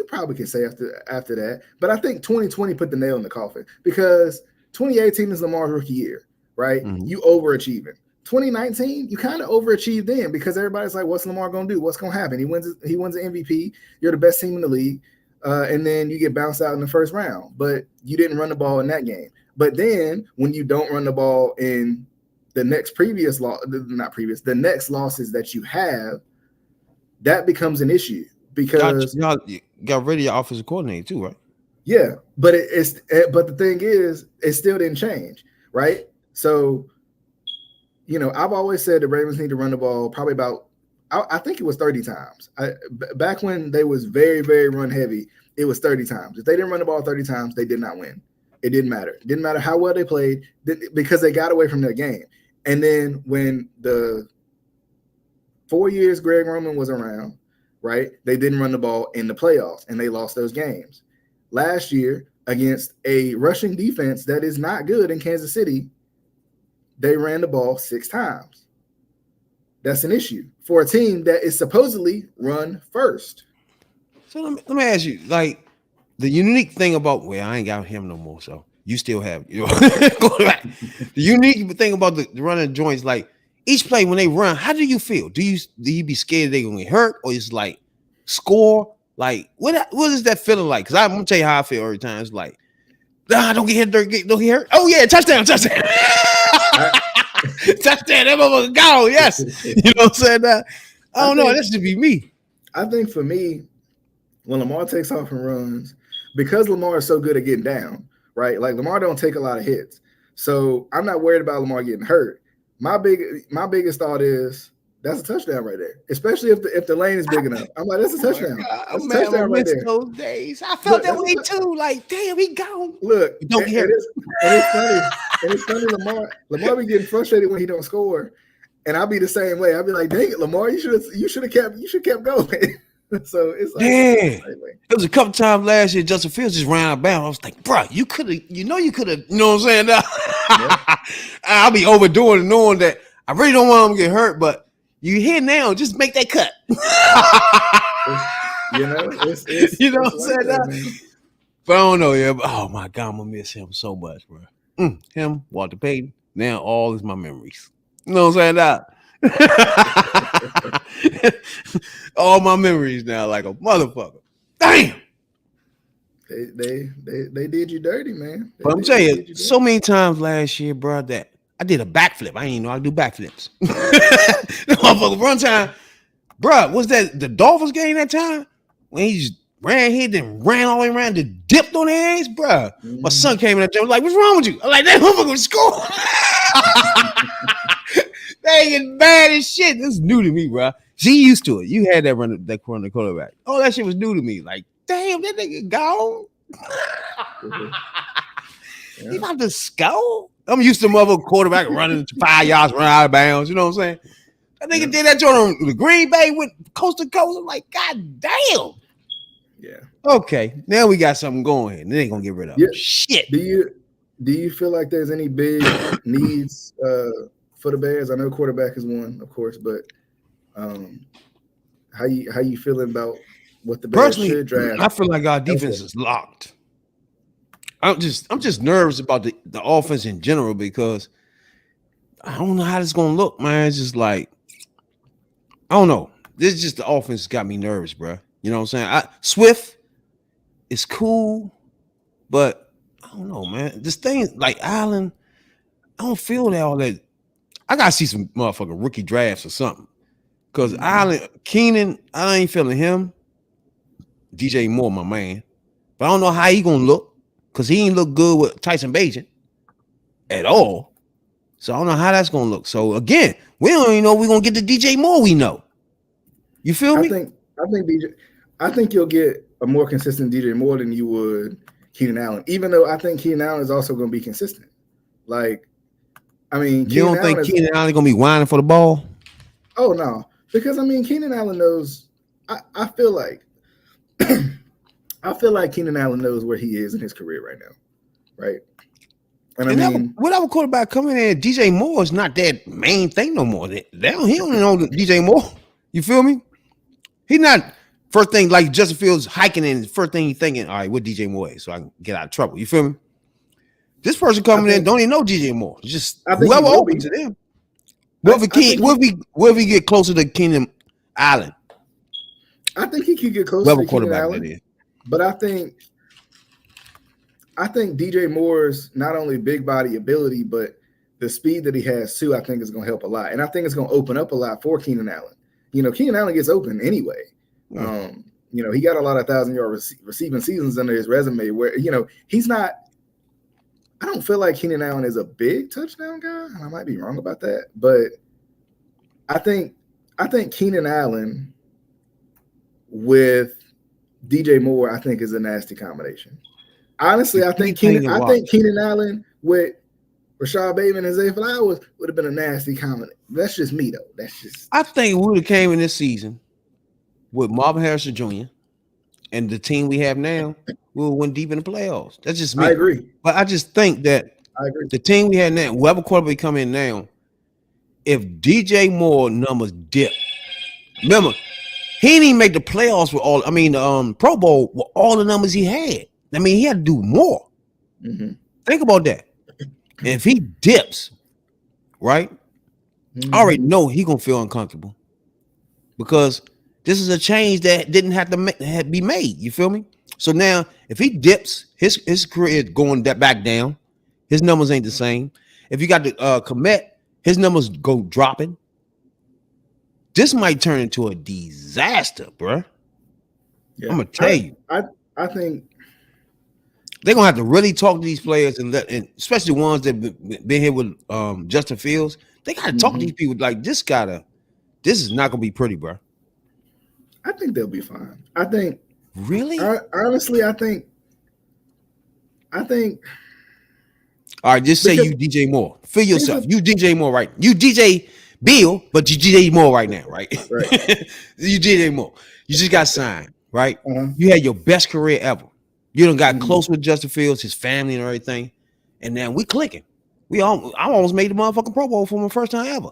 Speaker 1: probably can say after that, but I think 2020 put the nail in the coffin, because 2018 is Lamar's rookie year, right?
Speaker 3: Mm-hmm.
Speaker 1: You overachieving. 2019, you kind of overachieved then, because everybody's like, what's Lamar going to do? What's going to happen? He wins an MVP. You're the best team in the league. And then you get bounced out in the first round, but you didn't run the ball in that game. But then when you don't run the ball in the next the next losses that you have, that becomes an issue, because
Speaker 3: y'all got rid of your offensive coordinator too, right?
Speaker 1: Yeah, but but the thing is, it still didn't change, right? So, I've always said the Ravens need to run the ball probably about, I think it was 30 times. Back when they was very, very run heavy, it was 30 times. If they didn't run the ball 30 times, they did not win. It didn't matter. It didn't matter how well they played, because they got away from their game. And then when the 4 years Greg Roman was around, right, they didn't run the ball in the playoffs, and they lost those games. Last year, against a rushing defense that is not good in Kansas City, they ran the ball 6 times. That's an issue for a team that is supposedly run first.
Speaker 3: So let me ask you, like, the unique thing about, I ain't got him no more, so you still have, the unique thing about the running joints, like each play when they run, how do you feel? Do you be scared they're gonna get hurt, or it's like score? Like what is that feeling like? Because I'm gonna tell you how I feel every time. It's like, don't get hit, don't get hurt. Oh yeah, touchdown. Touchdown, that motherfucker go. Yes. You know what I'm saying? I don't know. That should be me.
Speaker 1: I think for me, when Lamar takes off and runs, because Lamar is so good at getting down, right? Like Lamar don't take a lot of hits. So I'm not worried about Lamar getting hurt. My biggest thought is that's a touchdown right there, especially if the lane is big enough. I'm like, that's a touchdown. That's a touchdown right there.
Speaker 3: Those days, I felt that way too. Like, damn, he gone.
Speaker 1: Look,
Speaker 3: don't get hurt.
Speaker 1: It's funny. Lamar be getting frustrated when he don't score, and I'll be the same way. I'll be like, dang it, Lamar, you should have kept going. So it's like,
Speaker 3: it was a couple times last year. Justin Fields just ran out of bounds. I was like, bro, you could have. You know what I'm saying? Yeah. I'll be overdoing it, knowing that I really don't want him to get hurt, but you here now, just make that cut.
Speaker 1: It's
Speaker 3: you know what I'm saying? That, but I don't know, yeah. But, oh my God, I'm gonna miss him so much, bro. Him, Walter Payton. Now all is my memories. You know what I'm saying? All my memories now, like a motherfucker. Damn.
Speaker 1: They did you dirty, man.
Speaker 3: But I'm telling you, so many times last year, bro, that I did a backflip. I didn't even know I could do backflips. The motherfucker one time, bro, was that the Dolphins game that time? When he just ran here, then ran all the way around, then dipped on their ass, bro. Mm-hmm. My son came in that was like, what's wrong with you? I'm like, that motherfucker was scoring. They get bad as shit. This is new to me, bro. She used to it. You had that run the quarterback. Oh, that shit was new to me. Like, damn, that nigga gone. He about to score. I'm used to mother quarterback running 5 yards, run out of bounds. You know what I'm saying? That nigga did that joint on the Green Bay with coast to coast. I'm like, God damn.
Speaker 1: Yeah.
Speaker 3: Okay, now we got something going here. They ain't gonna get rid of him.
Speaker 1: Yeah.
Speaker 3: Shit.
Speaker 1: Do you feel like there's any big needs for the Bears? I know quarterback is one, of course, but how you feeling about what the Bears
Speaker 3: Personally,
Speaker 1: should draft?
Speaker 3: I feel like our defense is locked. I'm just nervous about the offense in general because I don't know how this is gonna look, man. It's just like I don't know. This is just the offense got me nervous, bro. You know what I'm saying? Swift is cool, but I don't know, man. This thing like Allen, I don't feel that all that. I gotta see some motherfucking rookie drafts or something. Cause Allen, Keenan, I ain't feeling him. DJ Moore, my man. But I don't know how he gonna look because he ain't look good with Tyson Bagent at all. So I don't know how that's gonna look. So again, we don't even know we're gonna get the DJ Moore we know. You feel me?
Speaker 1: I think you'll get a more consistent DJ Moore than you would Keenan Allen, even though I think Keenan Allen is also gonna be consistent. Like, I mean,
Speaker 3: you don't think Keenan Allen gonna be whining for the ball?
Speaker 1: Oh no, because I mean Keenan Allen knows. I feel like Keenan Allen knows where he is in his career right now, right? And I mean,
Speaker 3: whatever quarterback coming in, DJ Moore is not that main thing no more. He don't know DJ Moore. You feel me? He's not first thing like Justin Fields hiking in. First thing he thinking, all right, what DJ Moore is, so I can get out of trouble. You feel me? This person coming in don't even know DJ Moore. It's just whoever opens to them. What if he get closer to Keenan Allen?
Speaker 1: I think he could get closer to Keenan Allen. But I think DJ Moore's not only big body ability, but the speed that he has too, I think is going to help a lot. And I think it's going to open up a lot for Keenan Allen. You know, Keenan Allen gets open anyway. You know, he got a lot of 1,000-yard receiving seasons under his resume where, you know, he's not – I don't feel like Keenan Allen is a big touchdown guy. I might be wrong about that. But I think Keenan Allen with DJ Moore, I think, is a nasty combination. Honestly, I think Keenan Allen with Rashad Bateman and Zay Flowers would have been a nasty combination. That's just me, though.
Speaker 3: I think we would have came in this season with Marvin Harrison Jr. and the team we have now, we'll win deep in the playoffs. That's just me.
Speaker 1: I agree.
Speaker 3: But I just think that the team we have now, whoever quarterback come in now, if DJ Moore numbers dip, remember, he didn't even make the playoffs with all, Pro Bowl with all the numbers he had. I mean, he had to do more.
Speaker 1: Mm-hmm.
Speaker 3: Think about that. And if he dips, right, I already know he going to feel uncomfortable because this is a change that didn't have to be made. You feel me? So now, if he dips, his career is going back down. His numbers ain't the same. If you got the Komet, his numbers go dropping. This might turn into a disaster, bro. Yeah. I'm gonna tell you.
Speaker 1: I think
Speaker 3: they're gonna have to really talk to these players and especially the ones that been here with Justin Fields. They gotta talk to these people like this is not gonna be pretty, bro.
Speaker 1: I think they'll be fine. I think
Speaker 3: really,
Speaker 1: honestly, I think.
Speaker 3: All right, just say you DJ Moore. Feel yourself. You DJ Moore, right? You DJ Bill, but you DJ Moore right now, right?
Speaker 1: Right.
Speaker 3: You DJ Moore. You just got signed, right? You had your best career ever. You done got close with Justin Fields, his family, and everything, and now we clicking. I almost made the motherfucking Pro Bowl for my first time ever.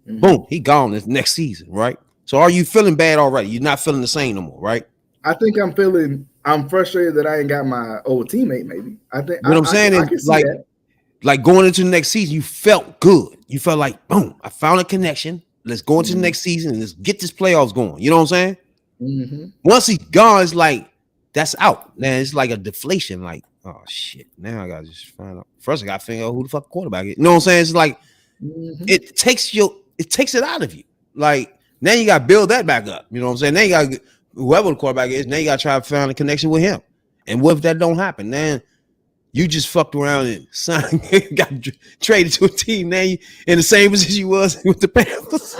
Speaker 3: Boom, he gone this next season, right? So are you feeling bad already? You're not feeling the same no more, right?
Speaker 1: I think I'm frustrated that I ain't got my old teammate. Maybe I think.
Speaker 3: What I'm saying is like going into the next season, you felt good. You felt like, boom, I found a connection. Let's go into the next season and let's get this playoffs going. You know what I'm saying? Once he's gone, it's like that's out. Now it's like a deflation. Like, oh shit. Now I gotta just find out. First, I gotta figure out who the fuck quarterback is. You know what I'm saying? It's like it takes it out of you. Like now you gotta build that back up. You know what I'm saying? Now you gotta whoever the quarterback is, now you gotta try to find a connection with him. And what if that don't happen? Then you just fucked around and signed, got traded to a team. Now you in the same position you was with the Panthers.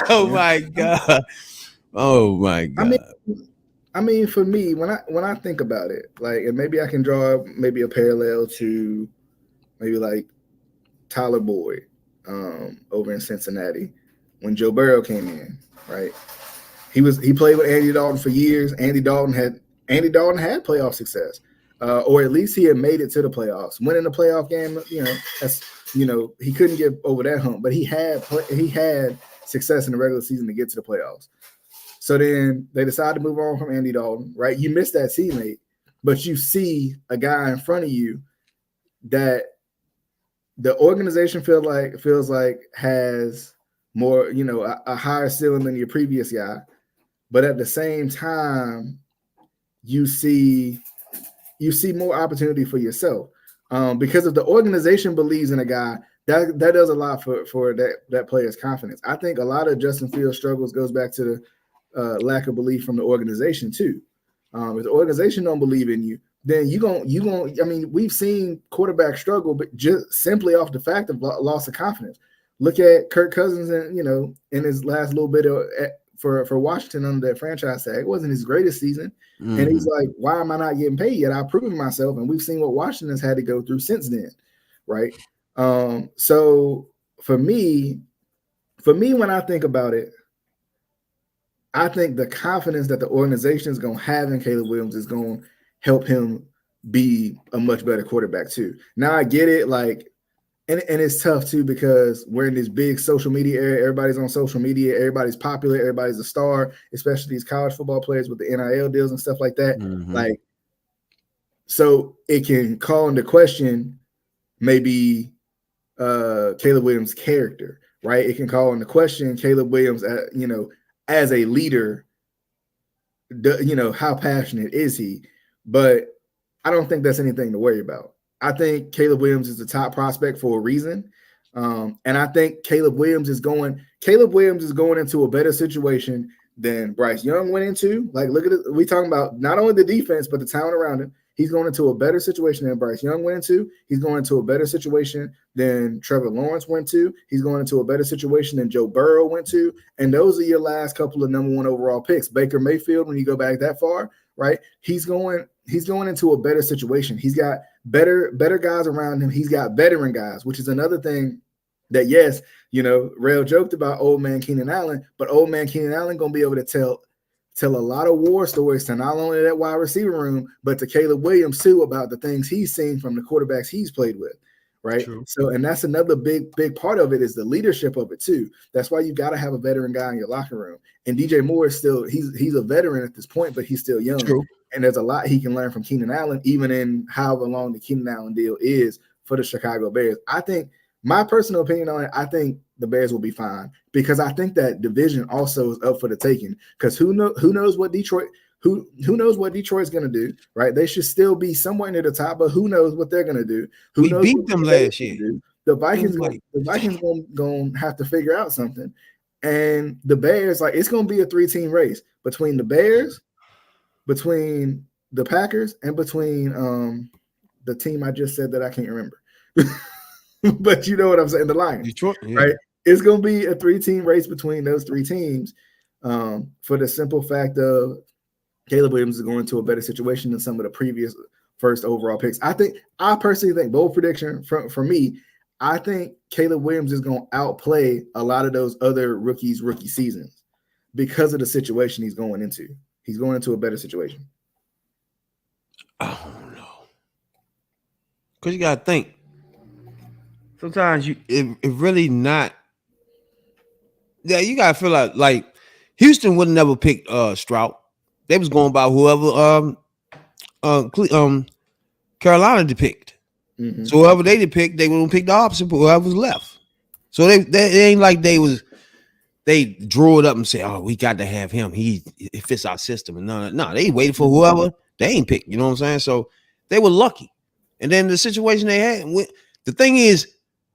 Speaker 3: Oh my god! Oh my god!
Speaker 1: I mean, for me, when I think about it, like, and maybe I can draw maybe a parallel to maybe like Tyler Boyd. over in Cincinnati when Joe Burrow came in, right? He played with Andy Dalton for years. Andy Dalton had playoff success, or at least he had made it to the playoffs. Winning the playoff game, he couldn't get over that hump, but he had success in the regular season to get to the playoffs. So then they decided to move on from Andy Dalton, right? You missed that teammate, but you see a guy in front of you that the organization feels like has more, a higher ceiling than your previous guy. But at the same time, you see more opportunity for yourself. Because if the organization believes in a guy, that does a lot for that player's confidence. I think a lot of Justin Fields' struggles goes back to the lack of belief from the organization too. If the organization don't believe in you, then you gon'. I mean, we've seen quarterbacks struggle, but just simply off the fact of loss of confidence. Look at Kirk Cousins, and in his last little bit for Washington under that franchise tag, it wasn't his greatest season. Mm-hmm. And he's like, why am I not getting paid yet? I've proven myself, and we've seen what Washington's had to go through since then, right? So for me, when I think about it, I think the confidence that the organization is going to have in Caleb Williams is going to help him be a much better quarterback too. Now I get it, like, and it's tough too because we're in this big social media area. Everybody's on social media. Everybody's popular. Everybody's a star, especially these college football players with the NIL deals and stuff like that. Mm-hmm. Like, so it can call into question maybe Caleb Williams' character, right? It can call into question Caleb Williams, as a leader, how passionate is he? But I don't think that's anything to worry about. I think Caleb Williams is the top prospect for a reason. And I think Caleb Williams is going into a better situation than Bryce Young went into. Like, look at it. We talking about not only the defense, but the talent around him. He's going into a better situation than Bryce Young went into. He's going into a better situation than Trevor Lawrence went to. He's going into a better situation than Joe Burrow went to. And those are your last couple of number one overall picks. Baker Mayfield, when you go back that far, right? He's going into a better situation. He's got better guys around him. He's got veteran guys, which is another thing that, yes, Rail joked about old man Keenan Allen, but old man Keenan Allen going to be able to tell a lot of war stories to not only that wide receiver room, but to Caleb Williams too, about the things he's seen from the quarterbacks he's played with, right? True. So, and that's another big part of it is the leadership of it too. That's why you got to have a veteran guy in your locker room. And DJ Moore is still, he's a veteran at this point, but he's still young. True. And there's a lot he can learn from Keenan Allen, even in however long the Keenan Allen deal is for the Chicago Bears. I think, my personal opinion on it, I think the Bears will be fine because I think that division also is up for the taking. Because who knows what Detroit's going to do, right? They should still be somewhere near the top, but who knows what they're going to do?
Speaker 3: We beat them last year.
Speaker 1: The Vikings going to have to figure out something, and the Bears, like, it's going to be a 3-team race between the Bears, between the Packers, and between the team I just said that I can't remember. But you know what I'm saying, the Lions, Detroit, yeah. Right? It's going to be a 3-team race between those 3 teams for the simple fact of Caleb Williams is going to a better situation than some of the previous first overall picks. I personally think, bold prediction for me, I think Caleb Williams is going to outplay a lot of those other rookies' rookie seasons because of the situation he's going into. He's going into a better situation.
Speaker 3: I don't know. Because you got to think. Sometimes it really not. Yeah, you gotta feel like Houston would never pick Stroud. They was going by whoever Carolina depict. Mm-hmm. So whoever they depict, they would pick the opposite, but whoever was left. So they ain't like they drew it up and say, "Oh, we got to have him. It fits our system." And no, they waited for whoever they ain't picked. You know what I'm saying? So they were lucky. And then the situation they had. The thing is,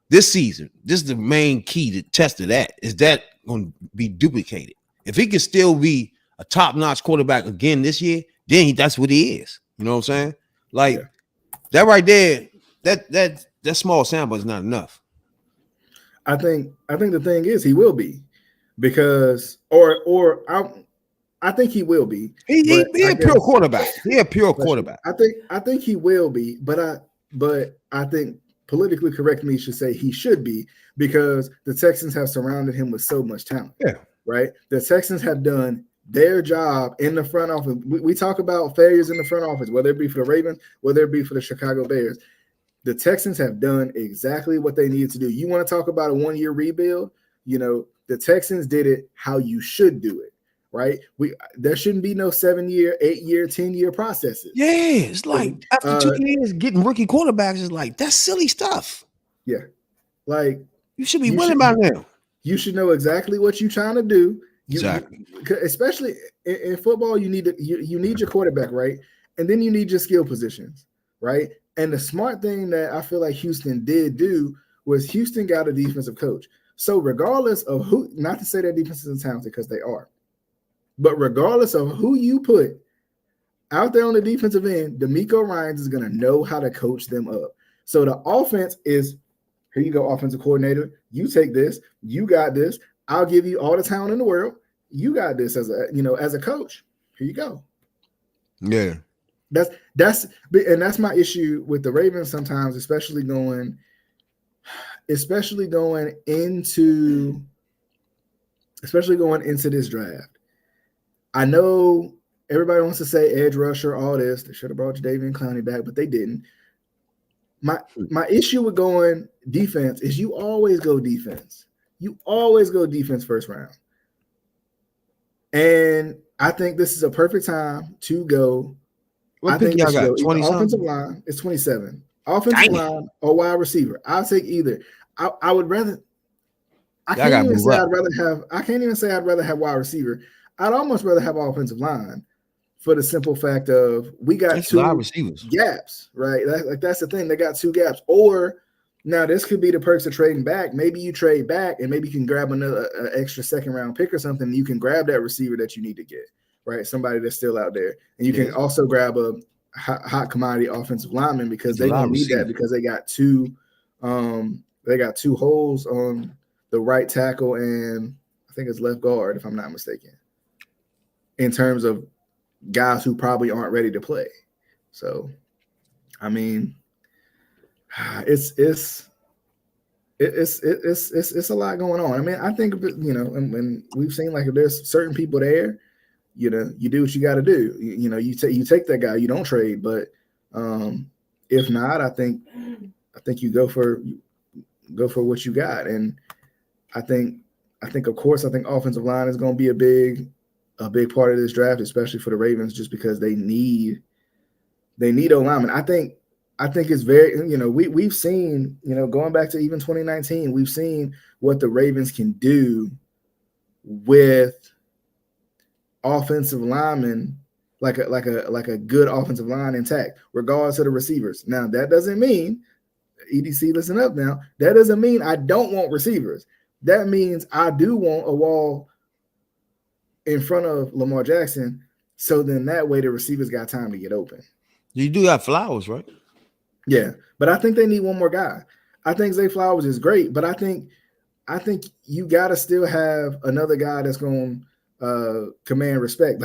Speaker 3: this season, this is the main key to test of that. Is that going to be duplicated? If he can still be a top-notch quarterback again this year, then that's what he is. You know what I'm saying? Like, that right there, that small sample is not enough.
Speaker 1: I think the thing is he will be because I think he will be.
Speaker 3: He a pure quarterback. He a pure quarterback.
Speaker 1: I think he will be, but I think politically correct me should say he should be, because the Texans have surrounded him with so much talent.
Speaker 3: Yeah.
Speaker 1: Right. The Texans have done their job in the front office. We talk about failures in the front office, whether it be for the Ravens, whether it be for the Chicago Bears. The Texans have done exactly what they needed to do. You want to talk about a 1-year rebuild? You know, the Texans did it how you should do it. Right. There shouldn't be no 7-year, 8-year, 10-year processes.
Speaker 3: Yeah, it's like after 2 years getting rookie quarterbacks is like that's silly stuff.
Speaker 1: Yeah, like
Speaker 3: you should be winning by now.
Speaker 1: You should know exactly what you're trying to do.
Speaker 3: Exactly.
Speaker 1: Especially in football, you need your quarterback, right, and then you need your skill positions, right. And the smart thing that I feel like Houston did do was Houston got a defensive coach. So regardless of who, not to say that defense isn't talented because they are. But regardless of who you put out there on the defensive end, DeMeco Ryans is going to know how to coach them up. So the offense is, here you go, offensive coordinator. You take this. You got this. I'll give you all the talent in the world. You got this as a coach. Here you go.
Speaker 3: Yeah.
Speaker 1: That's my issue with the Ravens sometimes, especially going into this draft. I know everybody wants to say edge rusher, all this. They should have brought Jadeveon Clowney back, but they didn't. My issue with going defense is you always go defense. You always go defense first round. And I think this is a perfect time to go.
Speaker 3: What pick y'all got?
Speaker 1: 20 offensive line. It's 27. Offensive line or wide receiver. I'll take either. I would rather. I can't even say I'd rather have wide receiver. I'd almost rather have offensive line for the simple fact of we got two receivers gaps, right? That's the thing. They got 2 gaps. Or now this could be the perks of trading back. Maybe you trade back and maybe you can grab another extra second-round pick or something. You can grab that receiver that you need to get, right? Somebody that's still out there. And you can also grab a hot commodity offensive lineman because they don't need that because they got two holes on the right tackle and I think it's left guard, if I'm not mistaken, in terms of guys who probably aren't ready to play. So, I mean, it's a lot going on. I mean, I think, and we've seen like if there's certain people there, you do what you got to do. You take that guy, you don't trade. But if not, I think you go for what you got. And I think offensive line is going to be a big part of this draft, especially for the Ravens, just because they need O-linemen. I think it's very, we've seen, going back to even 2019, we've seen what the Ravens can do with offensive linemen, like a good offensive line intact, regardless of the receivers. Now, that doesn't mean, EDC, listen up now, that doesn't mean I don't want receivers. That means I do want a wall in front of Lamar Jackson, so then that way the receivers got time to get open.
Speaker 3: You do have Flowers, right?
Speaker 1: Yeah, but I think they need one more guy. I think Zay Flowers is great, but I think you got to still have another guy that's going to command respect.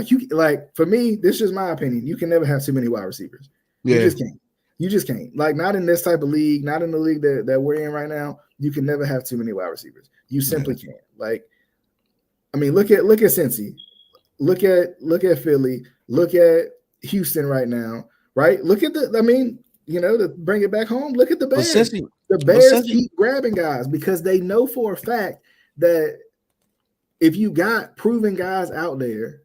Speaker 1: For me, this is my opinion. You can never have too many wide receivers.
Speaker 3: Yeah.
Speaker 1: You just can't. Like, not in this type of league, not in the league that we're in right now. You can never have too many wide receivers. You simply can't. Like, I mean, look at Cincy, look at Philly, look at Houston right now, right? Look at to bring it back home, look at the Bears. The Bears keep grabbing guys because they know for a fact that if you got proven guys out there,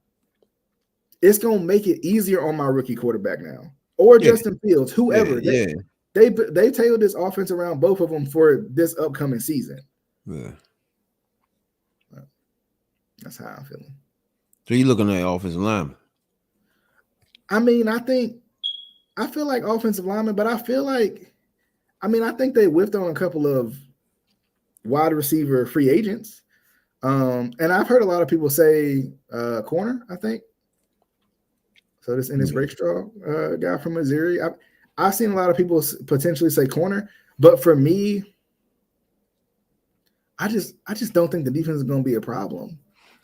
Speaker 1: it's gonna make it easier on my rookie quarterback now, or Justin Fields, whoever. They tailored this offense around both of them for this upcoming season.
Speaker 3: Yeah.
Speaker 1: That's how I'm feeling.
Speaker 3: So you looking at offensive lineman?
Speaker 1: I mean, I feel like offensive lineman, but I think they whiffed on a couple of wide receiver free agents. And I've heard a lot of people say corner, I think. So this Ennis Rakestraw guy from Missouri. I've seen a lot of people potentially say corner, but for me, I just don't think the defense is going to be a problem.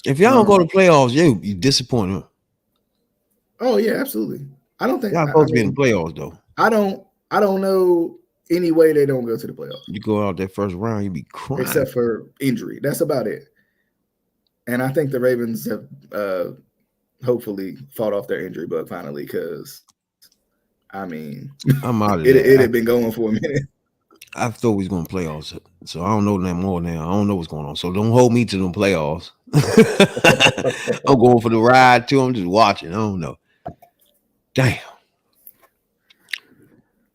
Speaker 3: If y'all don't go to playoffs, you disappoint her.
Speaker 1: Oh yeah, absolutely. I don't think
Speaker 3: y'all supposed to be in the playoffs though.
Speaker 1: I don't know any way they don't go to the playoffs.
Speaker 3: You go out that first round, you be crying.
Speaker 1: Except for injury. That's about it. And I think the Ravens have hopefully fought off their injury bug finally, because I mean,
Speaker 3: I'm out of
Speaker 1: it had been going for a minute.
Speaker 3: I thought we was going to playoffs, so I don't know that more now. I don't know what's going on. So don't hold me to them playoffs. I'm going for the ride too. I'm just watching. I don't know. Damn.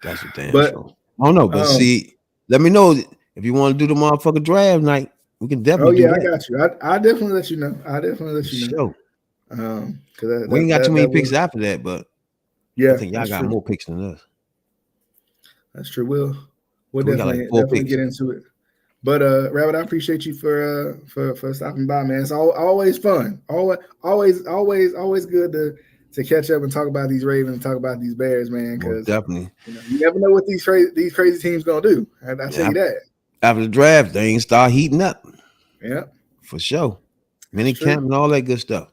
Speaker 3: That's a damn show. I don't know, but see, let me know if you want to do the motherfucking draft night. We can definitely.
Speaker 1: Oh yeah, I got you. I definitely let you know. Because
Speaker 3: we ain't got too many picks after that, but
Speaker 1: yeah,
Speaker 3: I think y'all got more picks than us.
Speaker 1: That's true. We'll
Speaker 3: We
Speaker 1: definitely get into it. But Rabbit, I appreciate you for stopping by, man. It's always fun. Always good to catch up and talk about these Ravens and talk about these Bears, man. Because
Speaker 3: definitely,
Speaker 1: you never know what these crazy teams gonna do. I tell you that.
Speaker 3: After the draft, things start heating up.
Speaker 1: Yeah,
Speaker 3: for sure. Mini camp and all that good stuff.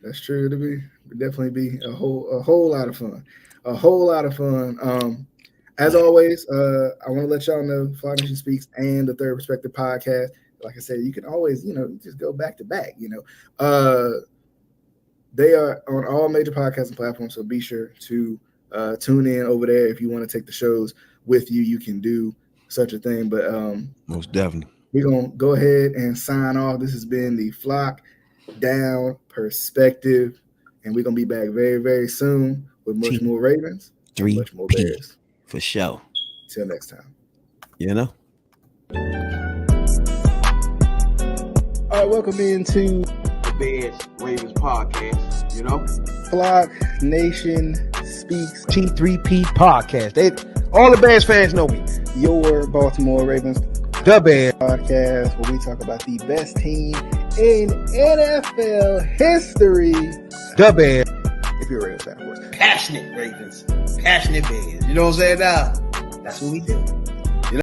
Speaker 1: That's true. It'll definitely be a whole lot of fun. A whole lot of fun. As always, I want to let y'all know Fly Nation Speaks and the Third Perspective podcast. Like I said, you can always, just go back to back. They are on all major podcasting platforms, so be sure to tune in over there. If you want to take the shows with you, you can do such a thing. But
Speaker 3: most definitely,
Speaker 1: we're gonna go ahead and sign off. This has been the Flock Down Perspective, and we're gonna be back very, very soon with much more Ravens, and much more Bears.
Speaker 3: For sure.
Speaker 1: Till next time. All right, welcome into
Speaker 3: the Bears Ravens podcast.
Speaker 1: Flock Nation Speaks
Speaker 3: T3P podcast. All the Bears fans know me.
Speaker 1: Your Baltimore Ravens,
Speaker 3: the Bears
Speaker 1: podcast, where we talk about the best team in NFL history,
Speaker 3: the Bears.
Speaker 1: If you're a Ravens fan, of course.
Speaker 2: Passionate Ravens, passionate Bears. You know what I'm saying now? That's what we do.